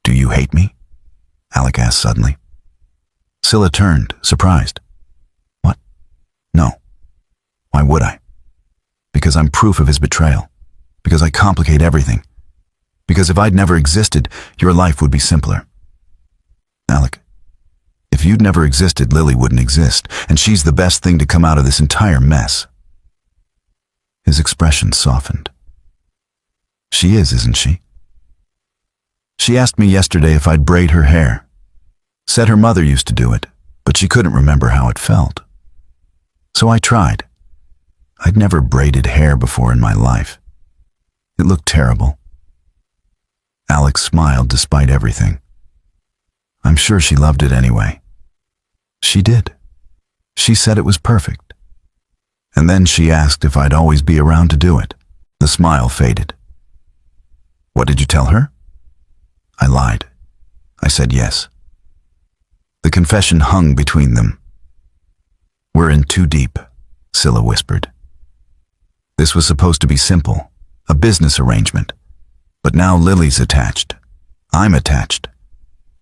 Do you hate me? Alec asked suddenly. Scylla turned, surprised. What? No. Why would I? Because I'm proof of his betrayal. Because I complicate everything. Because if I'd never existed, your life would be simpler. Alec, if you'd never existed, Lily wouldn't exist, and she's the best thing to come out of this entire mess. His expression softened. She is, isn't she? She asked me yesterday if I'd braid her hair. Said her mother used to do it, but she couldn't remember how it felt. So I tried. I'd never braided hair before in my life. It looked terrible. Alex smiled despite everything. I'm sure she loved it anyway. She did. She said it was perfect. And then she asked if I'd always be around to do it. The smile faded. What did you tell her? I lied. I said yes. The confession hung between them. We're in too deep, Scylla whispered. This was supposed to be simple, a business arrangement. But now Lily's attached. I'm attached.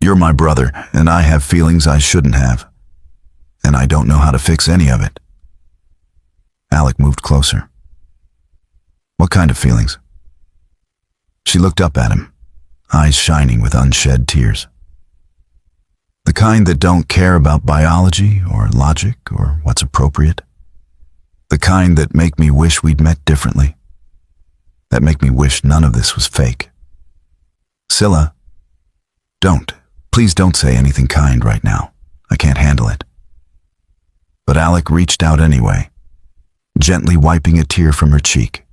You're my brother, and I have feelings I shouldn't have. And I don't know how to fix any of it. Alec moved closer. What kind of feelings? She looked up at him, eyes shining with unshed tears. The kind that don't care about biology or logic or what's appropriate. kind that make me wish we'd met differently. That make me wish none of this was fake. Scylla, please don't say anything kind right now. I can't handle it. But Alec reached out anyway, gently wiping a tear from her cheek.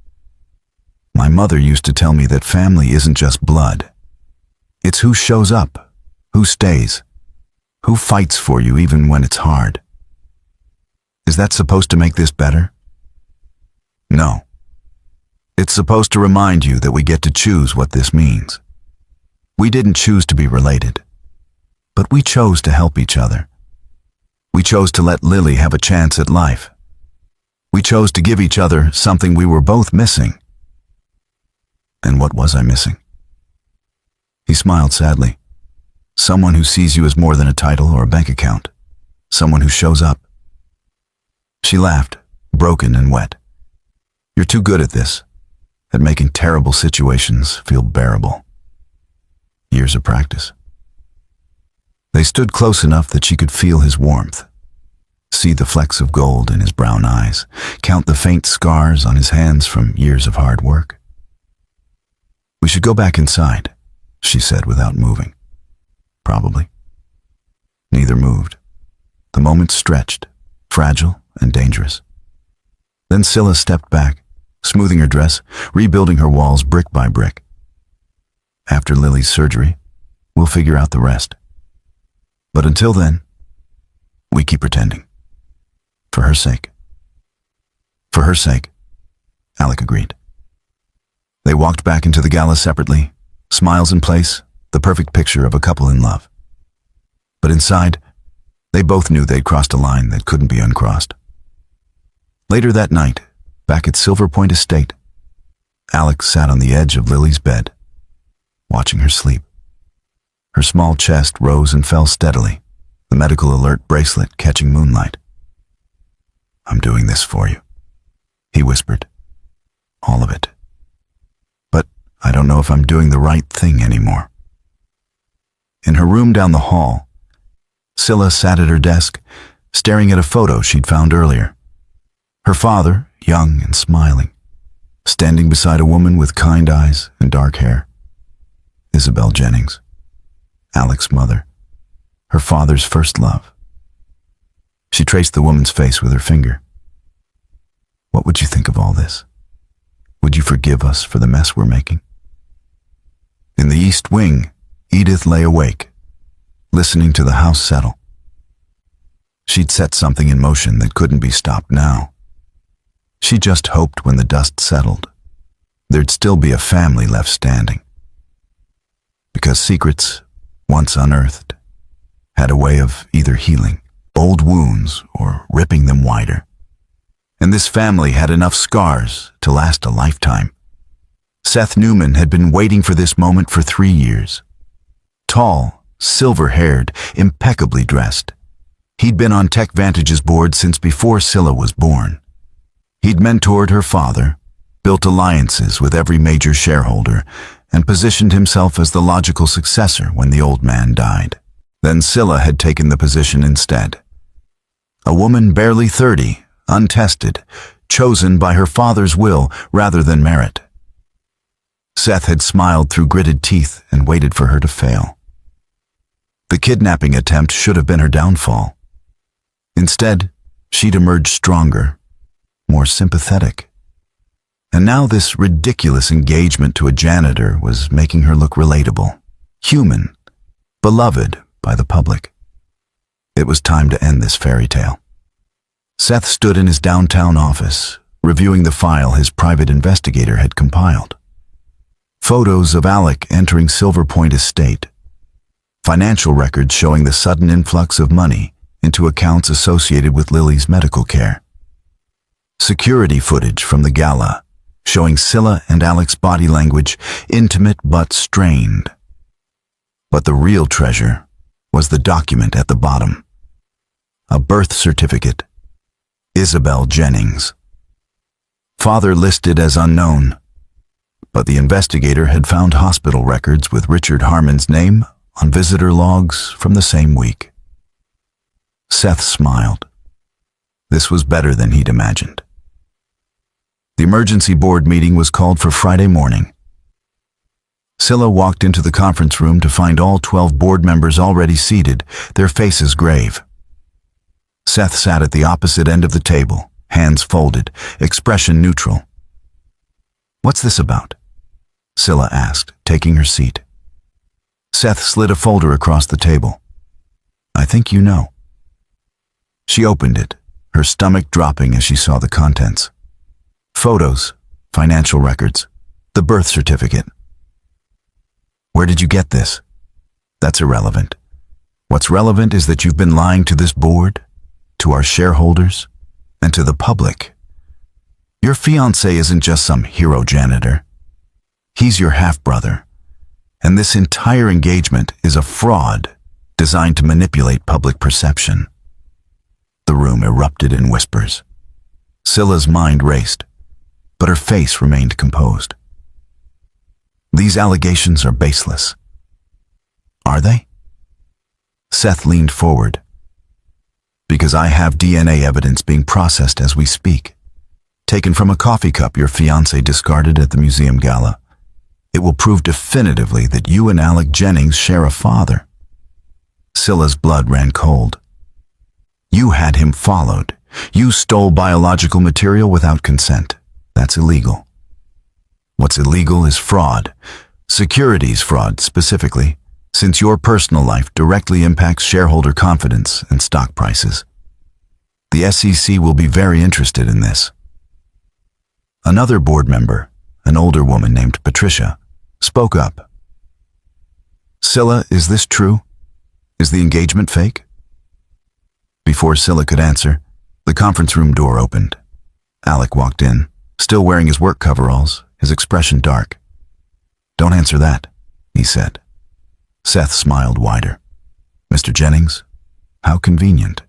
My mother used to tell me that family isn't just blood. It's who shows up, who stays, who fights for you even when it's hard. Is that supposed to make this better? No. It's supposed to remind you that we get to choose what this means. We didn't choose to be related, but we chose to help each other. We chose to let Lily have a chance at life. We chose to give each other something we were both missing. And what was I missing? He smiled sadly. Someone who sees you as more than a title or a bank account. Someone who shows up. She laughed, broken and wet. You're too good at this, at making terrible situations feel bearable. Years of practice. They stood close enough that she could feel his warmth, see the flecks of gold in his brown eyes, count the faint scars on his hands from years of hard work. We should go back inside, she said without moving. Probably. Neither moved. The moment stretched, fragile and dangerous. Then Scylla stepped back, smoothing her dress, rebuilding her walls brick by brick. After Lily's surgery, we'll figure out the rest. But until then, we keep pretending. For her sake. For her sake, Alec agreed. They walked back into the gala separately, smiles in place, the perfect picture of a couple in love. But inside, they both knew they'd crossed a line that couldn't be uncrossed. Later that night, back at Silver Point Estate, Alec sat on the edge of Lily's bed, watching her sleep. Her small chest rose and fell steadily, the medical alert bracelet catching moonlight. I'm doing this for you, he whispered. All of it. But I don't know if I'm doing the right thing anymore. In her room down the hall, Scylla sat at her desk, staring at a photo she'd found earlier. Her father, young and smiling, standing beside a woman with kind eyes and dark hair. Isabel Jennings, Alec's mother, her father's first love. She traced the woman's face with her finger. What would you think of all this? Would you forgive us for the mess we're making? In the East Wing, Edith lay awake, listening to the house settle. She'd set something in motion that couldn't be stopped now. She just hoped when the dust settled, there'd still be a family left standing. Because secrets, once unearthed, had a way of either healing old wounds or ripping them wider. And this family had enough scars to last a lifetime. Seth Newman had been waiting for this moment for 3 years. Tall, silver-haired, impeccably dressed. He'd been on Tech Vantage's board since before Scylla was born. He'd mentored her father, built alliances with every major shareholder, and positioned himself as the logical successor when the old man died. Then Scylla had taken the position instead. A woman barely 30, untested, chosen by her father's will rather than merit. Seth had smiled through gritted teeth and waited for her to fail. The kidnapping attempt should have been her downfall. Instead, she'd emerged stronger, more sympathetic. And now this ridiculous engagement to a janitor was making her look relatable, human, beloved by the public. It was time to end this fairy tale. Seth stood in his downtown office, reviewing the file his private investigator had compiled. Photos of Alec entering Silver Point Estate. Financial records showing the sudden influx of money into accounts associated with Lily's medical care. Security footage from the gala, showing Scylla and Alec's body language, intimate but strained. But the real treasure was the document at the bottom. A birth certificate. Isabel Jennings. Father listed as unknown, but the investigator had found hospital records with Richard Harmon's name on visitor logs from the same week. Seth smiled. This was better than he'd imagined. The emergency board meeting was called for Friday morning. Scylla walked into the conference room to find all 12 board members already seated, their faces grave. Seth sat at the opposite end of the table, hands folded, expression neutral. "What's this about?" Scylla asked, taking her seat. Seth slid a folder across the table. "I think you know." She opened it, her stomach dropping as she saw the contents. Photos, financial records, the birth certificate. "Where did you get this?" "That's irrelevant. What's relevant is that you've been lying to this board, to our shareholders, and to the public. Your fiancé isn't just some hero janitor. He's your half-brother, and this entire engagement is a fraud designed to manipulate public perception." The room erupted in whispers. Scylla's mind raced, but her face remained composed. "These allegations are baseless." "Are they?" Seth leaned forward. "Because I have DNA evidence being processed as we speak, taken from a coffee cup your fiancé discarded at the museum gala. It will prove definitively that you and Alec Jennings share a father." Scylla's blood ran cold. "You had him followed. You stole biological material without consent. That's illegal. What's illegal is fraud, securities fraud specifically, since your personal life directly impacts shareholder confidence and stock prices. The SEC will be very interested in this." Another board member, an older woman named Patricia, spoke up. "Scylla, is this true? Is the engagement fake?" Before Scylla could answer, the conference room door opened. Alec walked in, still wearing his work coveralls, his expression dark. "Don't answer that," he said. Seth smiled wider. "Mr. Jennings, how convenient.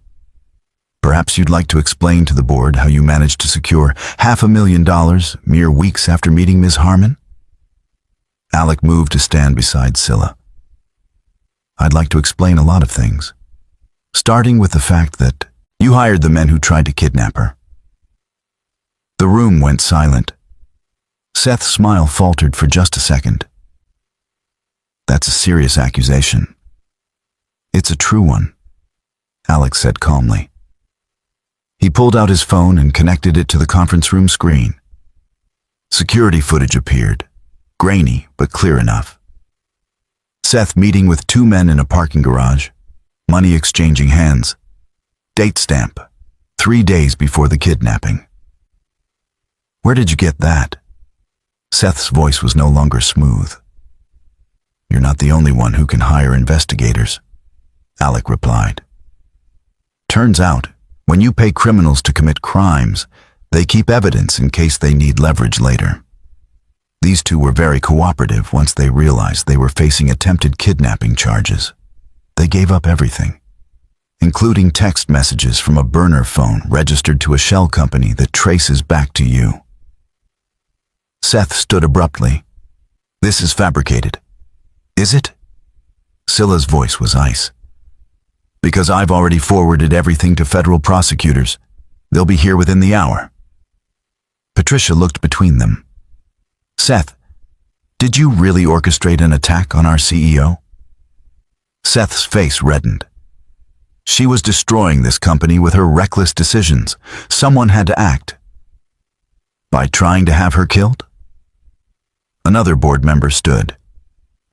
Perhaps you'd like to explain to the board how you managed to secure $500,000 mere weeks after meeting Ms. Harmon?" Alec moved to stand beside Scylla. "I'd like to explain a lot of things, starting with the fact that you hired the men who tried to kidnap her." The room went silent. Seth's smile faltered for just a second. "That's a serious accusation." "It's a true one," Alec said calmly. He pulled out his phone and connected it to the conference room screen. Security footage appeared, grainy but clear enough. Seth meeting with two men in a parking garage, money exchanging hands. Date stamp, 3 days before the kidnapping. "Where did you get that?" Seth's voice was no longer smooth. "You're not the only one who can hire investigators," Alec replied. "Turns out, when you pay criminals to commit crimes, they keep evidence in case they need leverage later. These two were very cooperative once they realized they were facing attempted kidnapping charges. They gave up everything, including text messages from a burner phone registered to a shell company that traces back to you." Seth stood abruptly. "This is fabricated." "Is it?" Scylla's voice was ice. "Because I've already forwarded everything to federal prosecutors. They'll be here within the hour." Patricia looked between them. "Seth, did you really orchestrate an attack on our CEO?" Seth's face reddened. She was destroying this company with her reckless decisions. Someone had to act. By trying to have her killed? Another board member stood.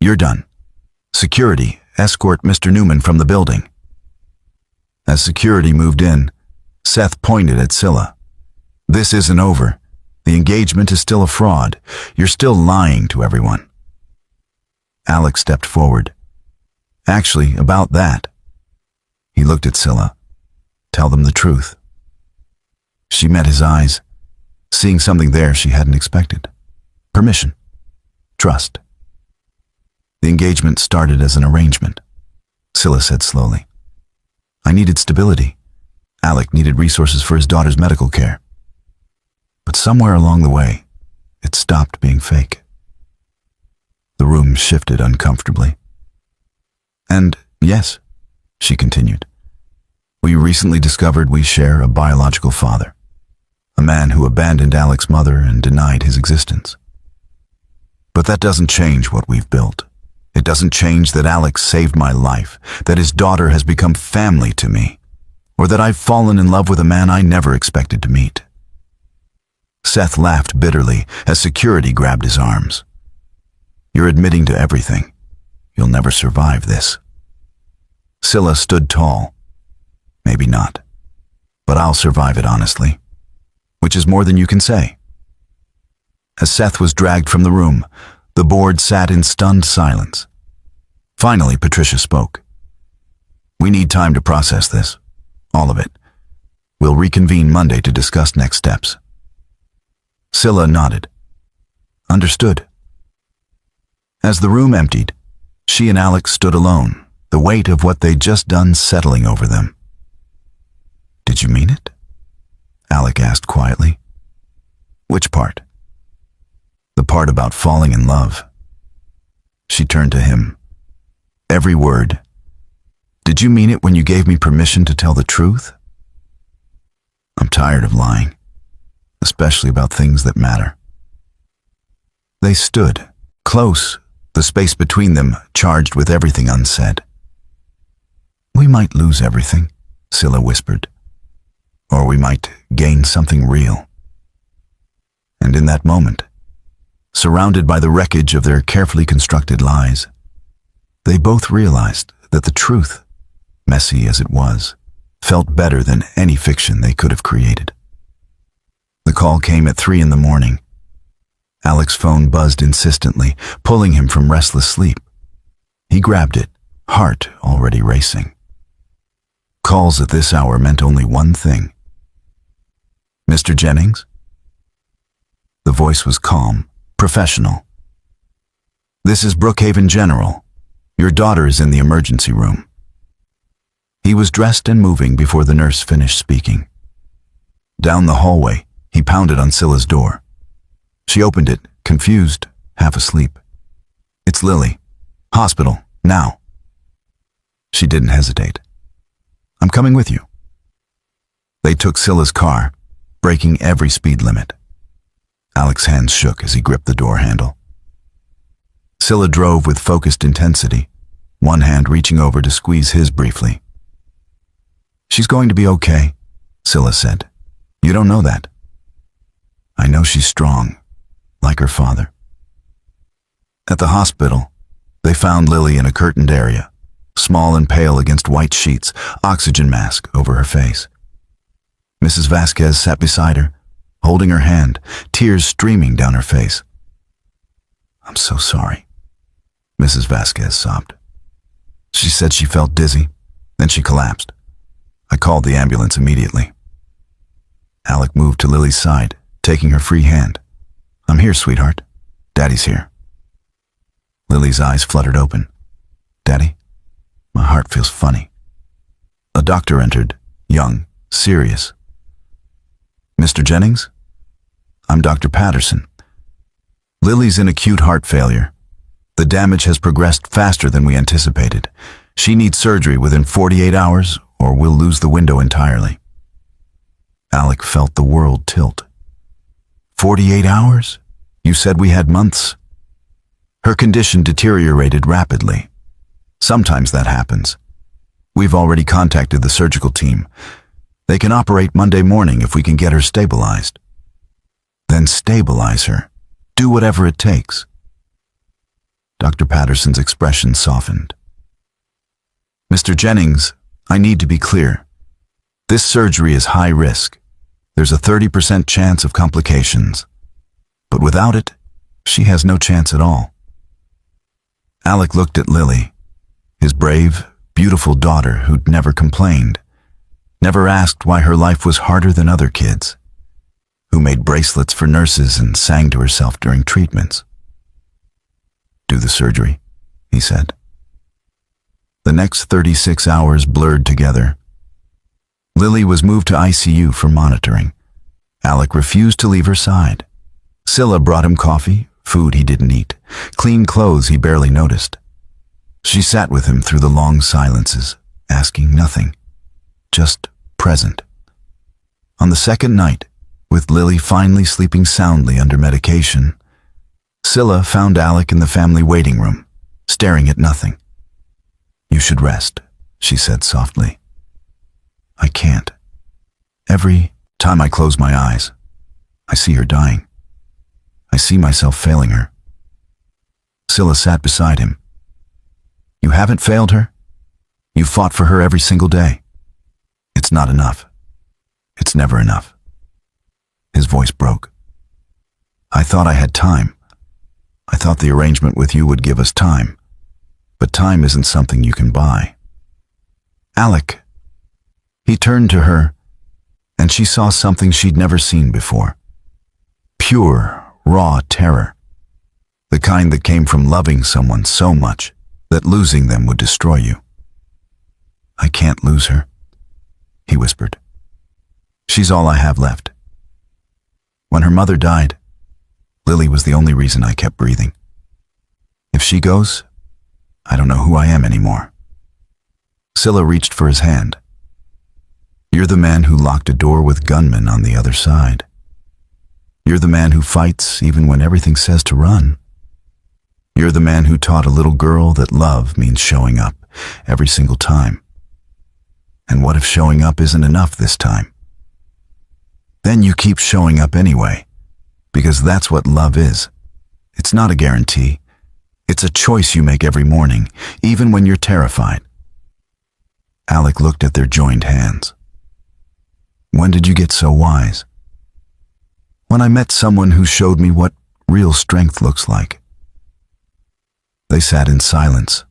"You're done. Security, escort Mr. Newman from the building." As security moved in, Seth pointed at Scylla. "This isn't over. The engagement is still a fraud. You're still lying to everyone." Alec stepped forward. "Actually, about that." He looked at Scylla. "Tell them the truth." She met his eyes, seeing something there she hadn't expected. Permission. Trust. "The engagement started as an arrangement," Scylla said slowly. "I needed stability. Alec needed resources for his daughter's medical care. But somewhere along the way, it stopped being fake." The room shifted uncomfortably. "And yes," she continued, "we recently discovered we share a biological father. a man who abandoned Alex's mother and denied his existence. But that doesn't change what we've built. It doesn't change that Alex saved my life, that his daughter has become family to me, or that I've fallen in love with a man I never expected to meet. Seth laughed bitterly as security grabbed his arms. You're admitting to everything. You'll never survive this. Scylla stood tall. Maybe not. But I'll survive it honestly. Which is more than you can say. As Seth was dragged from the room, the board sat in stunned silence. Finally, Patricia spoke. We need time to process this. All of it. We'll reconvene Monday to discuss next steps. Scylla nodded. Understood. As the room emptied, she and Alex stood alone, the weight of what they'd just done settling over them. Did you mean it? Alec asked quietly. Which part? The part about falling in love. She turned to him. Every word. Did you mean it when you gave me permission to tell the truth? I'm tired of lying, especially about things that matter. They stood, close, the space between them charged with everything unsaid. We might lose everything, Scylla whispered. Or we might gain something real. And in that moment, surrounded by the wreckage of their carefully constructed lies, they both realized that the truth, messy as it was, felt better than any fiction they could have created. The call came at 3 a.m. Alex's phone buzzed insistently, pulling him from restless sleep. He grabbed it, heart already racing. Calls at this hour meant only one thing. Mr. Jennings? The voice was calm, professional. This is Brookhaven General. Your daughter is in the emergency room. He was dressed and moving before the nurse finished speaking. Down the hallway, he pounded on Scylla's door. She opened it, confused, half asleep. It's Lily. Hospital, now. She didn't hesitate. I'm coming with you. They took Scylla's car, breaking every speed limit. Alex's hands shook as he gripped the door handle. Scylla drove with focused intensity, one hand reaching over to squeeze his briefly. She's going to be okay, Scylla said. You don't know that. I know she's strong, like her father. At the hospital, they found Lily in a curtained area, small and pale against white sheets, oxygen mask over her face. Mrs. Vasquez sat beside her, holding her hand, tears streaming down her face. I'm so sorry, Mrs. Vasquez sobbed. She said she felt dizzy, then she collapsed. I called the ambulance immediately. Alec moved to Lily's side, taking her free hand. I'm here, sweetheart. Daddy's here. Lily's eyes fluttered open. Daddy, my heart feels funny. A doctor entered, young, serious. Mr. Jennings? I'm Dr. Patterson. Lily's in acute heart failure. The damage has progressed faster than we anticipated. She needs surgery within 48 hours or we'll lose the window entirely. Alec felt the world tilt. 48 hours? You said we had months. Her condition deteriorated rapidly. Sometimes that happens. We've already contacted the surgical team. They can operate Monday morning if we can get her stabilized. Then stabilize her. Do whatever it takes. Dr. Patterson's expression softened. Mr. Jennings, I need to be clear. This surgery is high risk. There's a 30% chance of complications. But without it, she has no chance at all. Alec looked at Lily, his brave, beautiful daughter who'd never complained, never asked why her life was harder than other kids, who made bracelets for nurses and sang to herself during treatments. Do the surgery, he said. The next 36 hours blurred together. Lily was moved to ICU for monitoring. Alec refused to leave her side. Scylla brought him coffee, food he didn't eat, clean clothes he barely noticed. She sat with him through the long silences, asking nothing, just present. On the second night, With Lily finally sleeping soundly under medication, Scylla found Alec in the family waiting room, staring at nothing. "You should rest," she said softly. "I can't. Every time I close my eyes, I see her dying. I see myself failing her." Scylla sat beside him. "You haven't failed her. You fought for her every single day. It's not enough. It's never enough." His voice broke. "I thought I had time. I thought the arrangement with you would give us time. But time isn't something you can buy." "Alec." He turned to her, and she saw something she'd never seen before. Pure, raw terror. The kind that came from loving someone so much that losing them would destroy you. "I can't lose her," he whispered. "She's all I have left. When her mother died, Lily was the only reason I kept breathing. If she goes, I don't know who I am anymore." Scylla reached for his hand. "You're the man who locked a door with gunmen on the other side. You're the man who fights even when everything says to run. You're the man who taught a little girl that love means showing up every single time. And what if showing up isn't enough this time? Then you keep showing up anyway, because that's what love is. It's not a guarantee. It's a choice you make every morning, even when you're terrified." Alec looked at their joined hands. "When did you get so wise?" "When I met someone who showed me what real strength looks like." They sat in silence,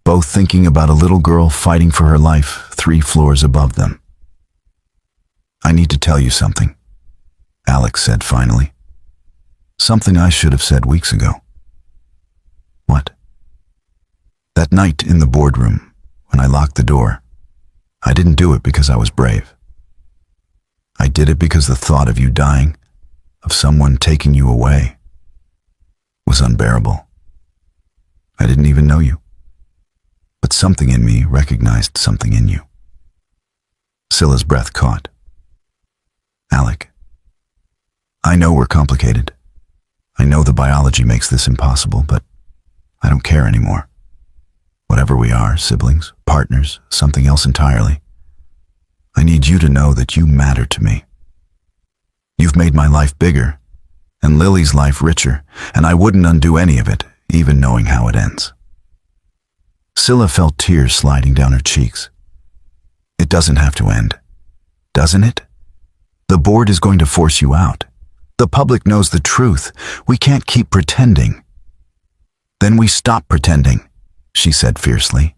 both thinking about a little girl fighting for her life 3 floors above them. "I need to tell you something," Alex said finally. "Something I should have said weeks ago." "What?" "That night in the boardroom, when I locked the door, I didn't do it because I was brave. I did it because the thought of you dying, of someone taking you away, was unbearable. I didn't even know you, but something in me recognized something in you." Scylla's breath caught. "Alec, I know we're complicated. I know the biology makes this impossible, but I don't care anymore. Whatever we are, siblings, partners, something else entirely, I need you to know that you matter to me. You've made my life bigger, and Lily's life richer, and I wouldn't undo any of it, even knowing how it ends." Scylla felt tears sliding down her cheeks. "It doesn't have to end, doesn't it? The board is going to force you out. The public knows the truth. We can't keep pretending." "Then we stop pretending," she said fiercely.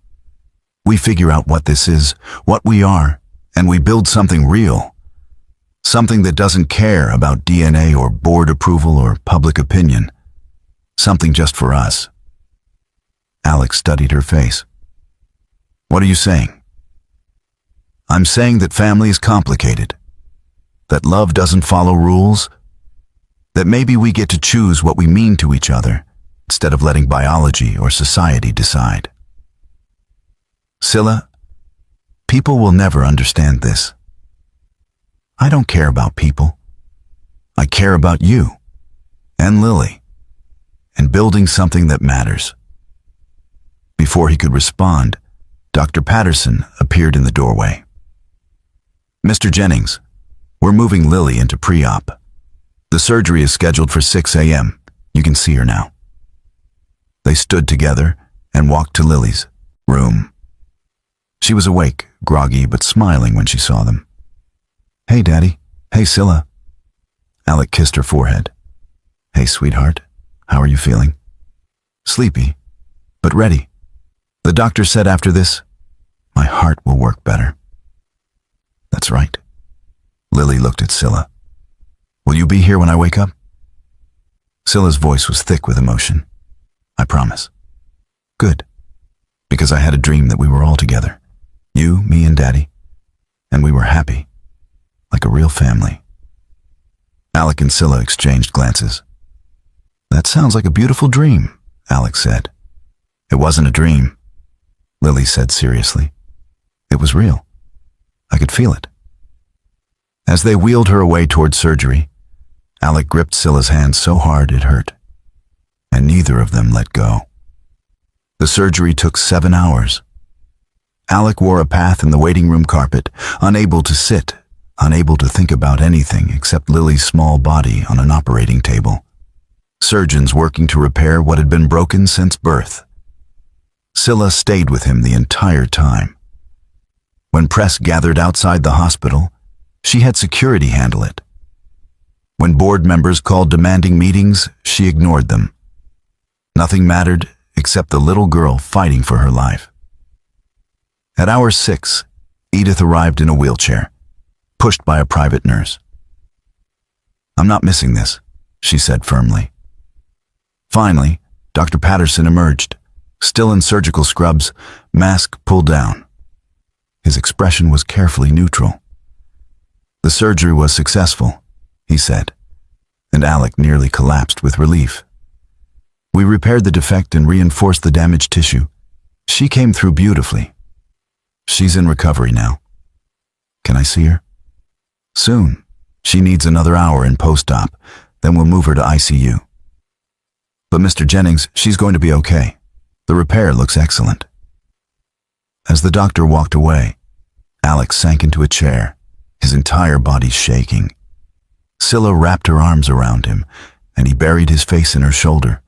"We figure out what this is, what we are, and we build something real. Something that doesn't care about DNA or board approval or public opinion. Something just for us." Alex studied her face. "What are you saying?" "I'm saying that family is complicated. That love doesn't follow rules. That maybe we get to choose what we mean to each other instead of letting biology or society decide." "Scylla, people will never understand this. I don't care about people. I care about you and Lily and building something that matters." Before he could respond, Dr. Patterson appeared in the doorway. "Mr. Jennings, we're moving Lily into pre-op. The surgery is scheduled for 6 a.m. You can see her now." They stood together and walked to Lily's room. She was awake, groggy, but smiling when she saw them. "Hey, Daddy. Hey, Scylla." Alec kissed her forehead. "Hey, sweetheart. How are you feeling?" "Sleepy, but ready. The doctor said after this, my heart will work better." "That's right." Lily looked at Scylla. "Will you be here when I wake up?" Scylla's voice was thick with emotion. "I promise." "Good. Because I had a dream that we were all together. You, me, and Daddy. And we were happy. Like a real family." Alec and Scylla exchanged glances. "That sounds like a beautiful dream," Alec said. "It wasn't a dream," Lily said seriously. "It was real. I could feel it." As they wheeled her away toward surgery, Alec gripped Scylla's hand so hard it hurt, and neither of them let go. The surgery took 7 hours. Alec wore a path in the waiting room carpet, unable to sit, unable to think about anything except Lily's small body on an operating table. Surgeons working to repair what had been broken since birth. Scylla stayed with him the entire time. When press gathered outside the hospital, she had security handle it. When board members called demanding meetings, she ignored them. Nothing mattered except the little girl fighting for her life. At hour 6, Edith arrived in a wheelchair, pushed by a private nurse. "I'm not missing this," she said firmly. Finally, Dr. Patterson emerged, still in surgical scrubs, mask pulled down. His expression was carefully neutral. "The surgery was successful," he said, and Alec nearly collapsed with relief. "We repaired the defect and reinforced the damaged tissue. She came through beautifully. She's in recovery now. Can I see her?" "Soon. She needs another hour in post-op, then we'll move her to ICU. But Mr. Jennings, she's going to be okay. The repair looks excellent." As the doctor walked away, Alec sank into a chair, his entire body shaking. Scylla wrapped her arms around him, and he buried his face in her shoulder,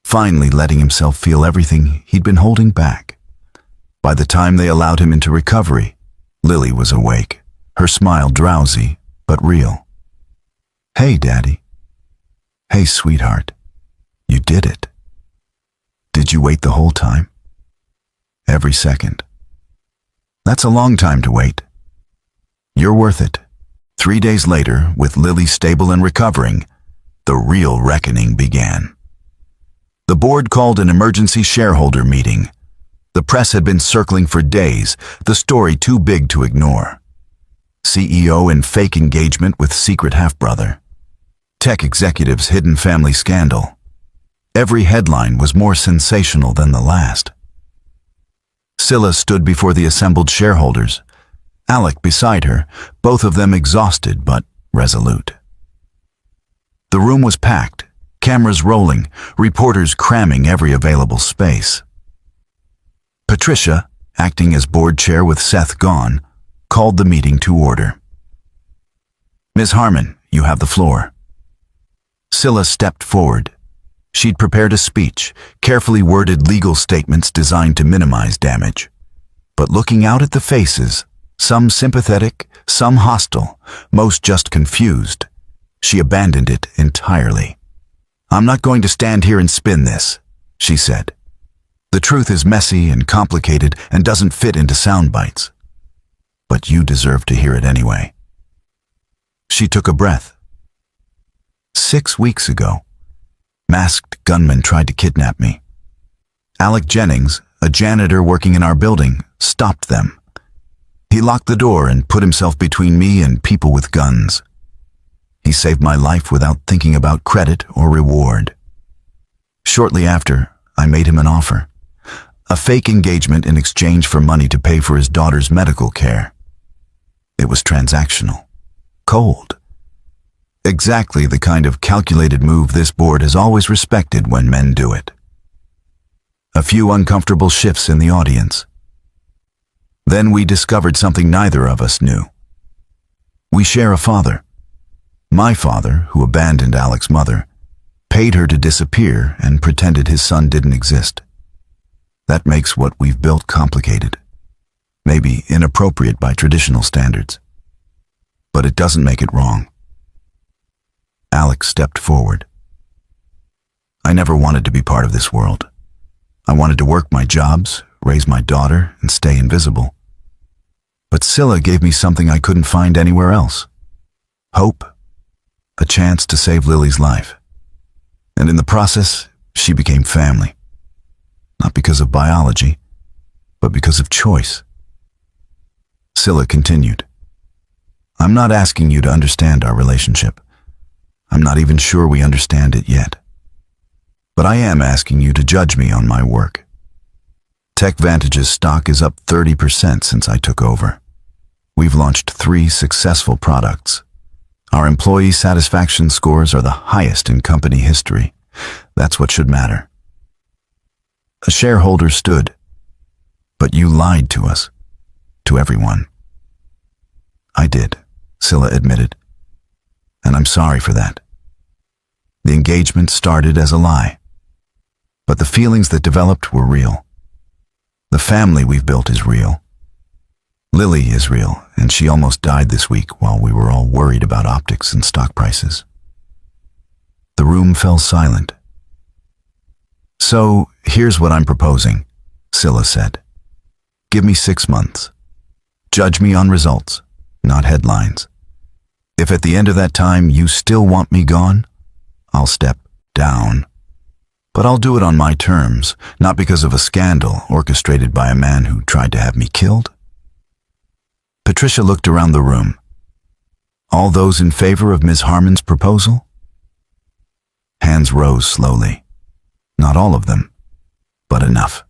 finally letting himself feel everything he'd been holding back. By the time they allowed him into recovery, Lily was awake, her smile drowsy but real. "Hey, Daddy." "Hey, sweetheart. You did it. Did you wait the whole time?" "Every second." "That's a long time to wait." "You're worth it." 3 days later, with Lily stable and recovering, the real reckoning began. The board called an emergency shareholder meeting. The press had been circling for days, the story too big to ignore. CEO in fake engagement with secret half-brother. Tech executive's hidden family scandal. Every headline was more sensational than the last. Scylla stood before the assembled shareholders, Alec beside her, both of them exhausted but resolute. The room was packed, cameras rolling, reporters cramming every available space. Patricia, acting as board chair with Seth gone, called the meeting to order. "Ms. Harmon, you have the floor." Scylla stepped forward. She'd prepared a speech, carefully worded legal statements designed to minimize damage. But looking out at the faces, some sympathetic, some hostile, most just confused, she abandoned it entirely. "I'm not going to stand here and spin this," she said. "The truth is messy and complicated and doesn't fit into sound bites. But you deserve to hear it anyway." She took a breath. 6 weeks ago, masked gunmen tried to kidnap me. Alec Jennings, a janitor working in our building, stopped them. He locked the door and put himself between me and people with guns. He saved my life without thinking about credit or reward. Shortly after, I made him an offer. A fake engagement in exchange for money to pay for his daughter's medical care. It was transactional. Cold. Exactly the kind of calculated move this board has always respected when men do it. A few uncomfortable shifts in the audience. Then we discovered something neither of us knew. We share a father. My father, who abandoned Alec's mother, paid her to disappear and pretended his son didn't exist. That makes what we've built complicated. Maybe inappropriate by traditional standards. But it doesn't make it wrong. Alec stepped forward. "I never wanted to be part of this world. I wanted to work my jobs, raise my daughter, and stay invisible. But Scylla gave me something I couldn't find anywhere else. Hope. A chance to save Lily's life. And in the process, she became family. Not because of biology, but because of choice." Scylla continued. "I'm not asking you to understand our relationship. I'm not even sure we understand it yet. But I am asking you to judge me on my work. TechVantage's stock is up 30% since I took over. We've launched 3 successful products. Our employee satisfaction scores are the highest in company history. That's what should matter. A shareholder stood. But you lied to us. To everyone. I did, Scylla admitted. And I'm sorry for that. The engagement started as a lie. But the feelings that developed were real. The family we've built is real. Lily is real, and she almost died this week while we were all worried about optics and stock prices. The room fell silent. So, here's what I'm proposing, Scylla said. Give me 6 months. Judge me on results, not headlines. If at the end of that time you still want me gone, I'll step down. But I'll do it on my terms, not because of a scandal orchestrated by a man who tried to have me killed. Patricia looked around the room. All those in favor of Ms. Harmon's proposal? Hands rose slowly. Not all of them, but enough.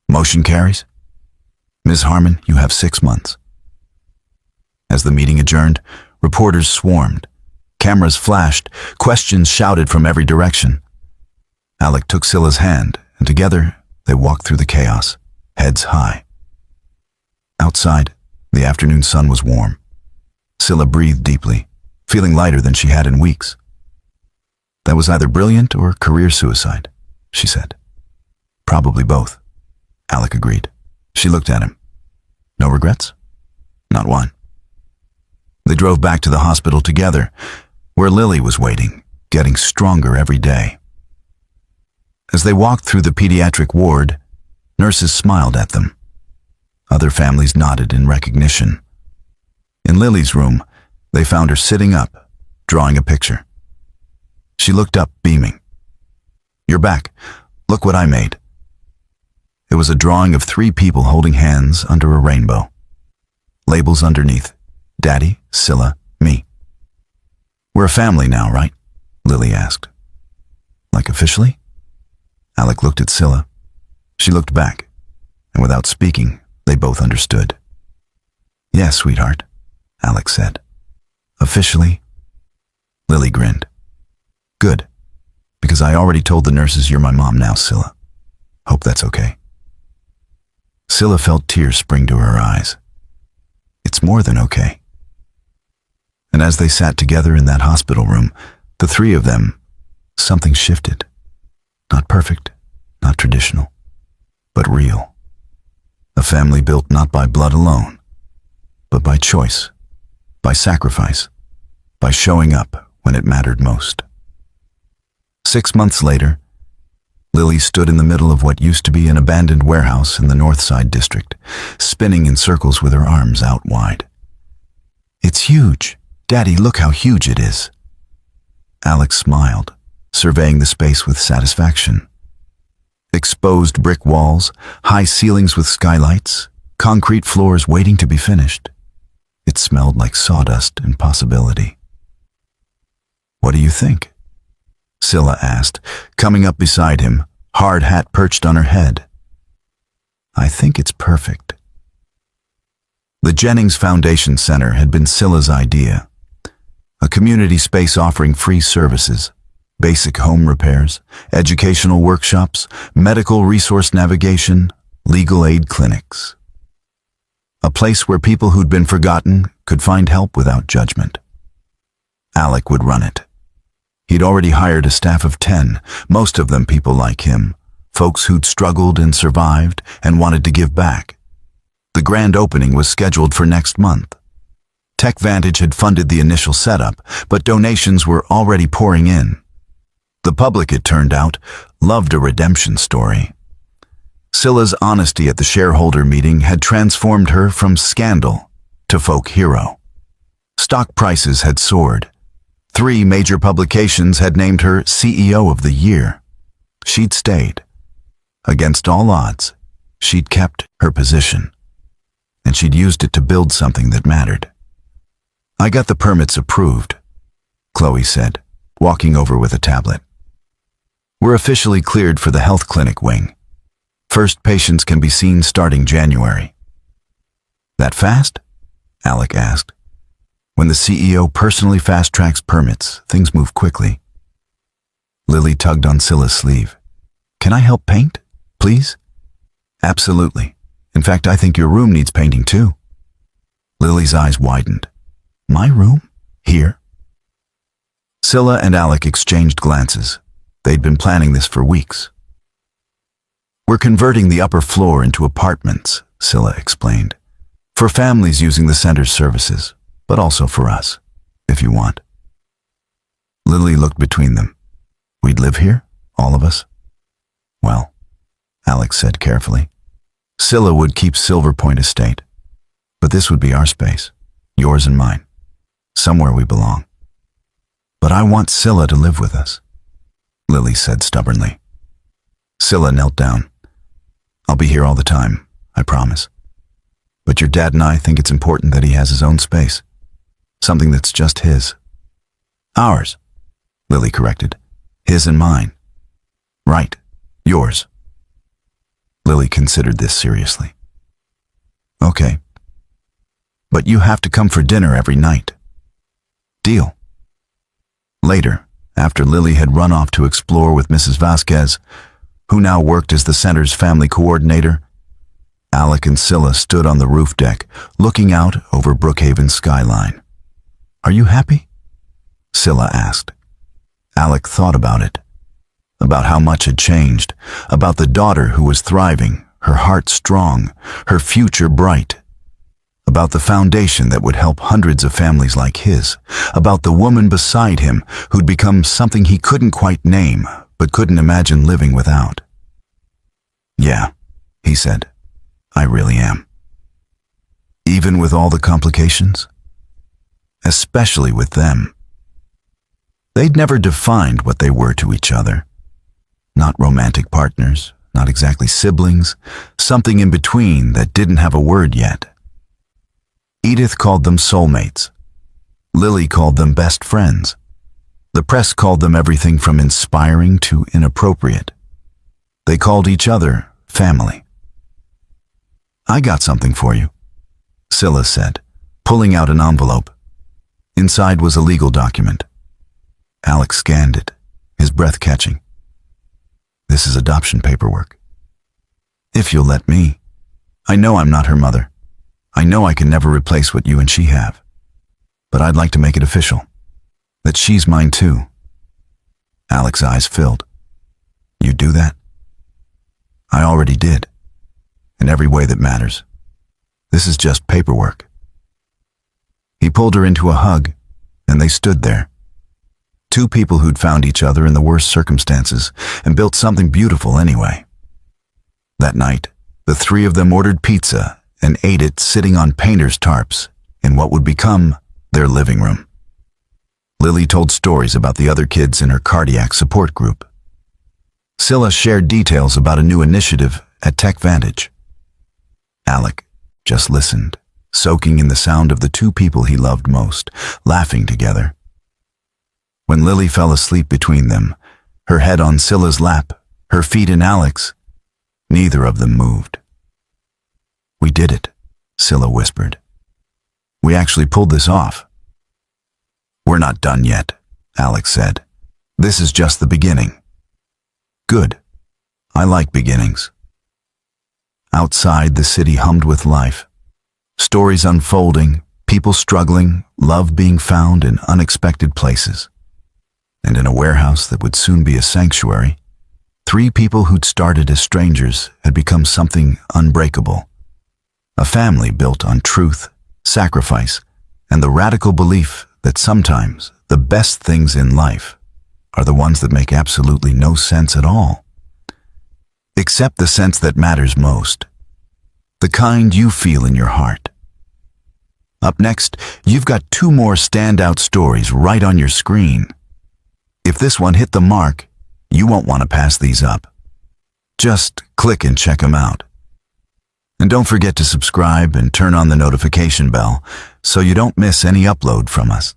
Motion carries. Ms. Harmon, you have 6 months. As the meeting adjourned, reporters swarmed. Cameras flashed, questions shouted from every direction. Alec took Scylla's hand, and together they walked through the chaos, heads high. Outside, the afternoon sun was warm. Scylla breathed deeply, feeling lighter than she had in weeks. That was either brilliant or career suicide, she said. Probably both, Alec agreed. She looked at him. No regrets? Not one. They drove back to the hospital together, where Lily was waiting, getting stronger every day. As they walked through the pediatric ward, nurses smiled at them. Other families nodded in recognition. In Lily's room, they found her sitting up, drawing a picture. She looked up, beaming. You're back. Look what I made. It was a drawing of 3 people holding hands under a rainbow. Labels underneath. Daddy, Scylla, me. We're a family now, right? Lily asked. Like officially? Alec looked at Scylla. She looked back, and without speaking, they both understood. Yes, sweetheart, Alec said. Officially? Lily grinned. Good, because I already told the nurses you're my mom now, Scylla. Hope that's okay. Scylla felt tears spring to her eyes. It's more than okay. And as they sat together in that hospital room, the 3 of them, something shifted. Not perfect, not traditional, but real. A family built not by blood alone, but by choice, by sacrifice, by showing up when it mattered most. 6 months later, Lily stood in the middle of what used to be an abandoned warehouse in the North Side district, spinning in circles with her arms out wide. It's huge. Daddy, look how huge it is. Alex smiled, surveying the space with satisfaction. Exposed brick walls, high ceilings with skylights, concrete floors waiting to be finished. It smelled like sawdust and possibility. What do you think? Scylla asked, coming up beside him, hard hat perched on her head. I think it's perfect. The Jennings Foundation Center had been Scylla's idea. A community space offering free services, basic home repairs, educational workshops, medical resource navigation, legal aid clinics. A place where people who'd been forgotten could find help without judgment. Alec would run it. He'd already hired a staff of 10, most of them people like him, folks who'd struggled and survived and wanted to give back. The grand opening was scheduled for next month. TechVantage had funded the initial setup, but donations were already pouring in. The public, it turned out, loved a redemption story. Scylla's honesty at the shareholder meeting had transformed her from scandal to folk hero. Stock prices had soared. 3 major publications had named her CEO of the Year. She'd stayed. Against all odds, she'd kept her position. And she'd used it to build something that mattered. I got the permits approved, Chloe said, walking over with a tablet. We're officially cleared for the health clinic wing. First patients can be seen starting January. That fast? Alec asked. When the CEO personally fast-tracks permits, things move quickly. Lily tugged on Scylla's sleeve. Can I help paint, please? Absolutely. In fact, I think your room needs painting too. Lily's eyes widened. My room? Here? Scylla and Alec exchanged glances. They'd been planning this for weeks. We're converting the upper floor into apartments, Scylla explained. For families using the center's services, but also for us, if you want. Lily looked between them. We'd live here, all of us? Well, Alec said carefully. Scylla would keep Silver Point Estate, but this would be our space, yours and mine, somewhere we belong. But I want Scylla to live with us, Lily said stubbornly. Scylla knelt down. I'll be here all the time, I promise. But your dad and I think it's important that he has his own space, something that's just his. Ours, Lily corrected. His and mine. Right, yours. Lily considered this seriously. Okay. But you have to come for dinner every night. Deal. Later, after Lily had run off to explore with Mrs. Vasquez, who now worked as the center's family coordinator, Alec and Scylla stood on the roof deck, looking out over Brookhaven's skyline. Are you happy? Scylla asked. Alec thought about it, about how much had changed, about the daughter who was thriving, her heart strong, her future bright, about the foundation that would help hundreds of families like his, about the woman beside him who'd become something he couldn't quite name, but couldn't imagine living without. Yeah, he said, I really am. Even with all the complications? Especially with them. They'd never defined what they were to each other. Not romantic partners, not exactly siblings, something in between that didn't have a word yet. Edith called them soulmates. Lily called them best friends. The press called them everything from inspiring to inappropriate. They called each other family. I got something for you, Scylla said, pulling out an envelope. Inside was a legal document. Alec scanned it, his breath catching. This is adoption paperwork. If you'll let me. I know I'm not her mother. I know I can never replace what you and she have. But I'd like to make it official. That she's mine too. Alec's eyes filled. You do that? I already did. In every way that matters. This is just paperwork. He pulled her into a hug, and they stood there. Two people who'd found each other in the worst circumstances and built something beautiful anyway. That night, the three of them ordered pizza and ate it sitting on painter's tarps in what would become their living room. Lily told stories about the other kids in her cardiac support group. Scylla shared details about a new initiative at Tech Vantage. Alec just listened, soaking in the sound of the two people he loved most, laughing together. When Lily fell asleep between them, her head on Scylla's lap, her feet in Alec's, neither of them moved. We did it, Scylla whispered. We actually pulled this off. We're not done yet, Alec said. This is just the beginning. Good. I like beginnings. Outside, the city hummed with life. Stories unfolding, people struggling, love being found in unexpected places. And in a warehouse that would soon be a sanctuary, three people who'd started as strangers had become something unbreakable. A family built on truth, sacrifice, and the radical belief that sometimes the best things in life are the ones that make absolutely no sense at all. Except the sense that matters most. The kind you feel in your heart. Up next, you've got two more standout stories right on your screen. If this one hit the mark, you won't want to pass these up. Just click and check them out. And don't forget to subscribe and turn on the notification bell so you don't miss any upload from us.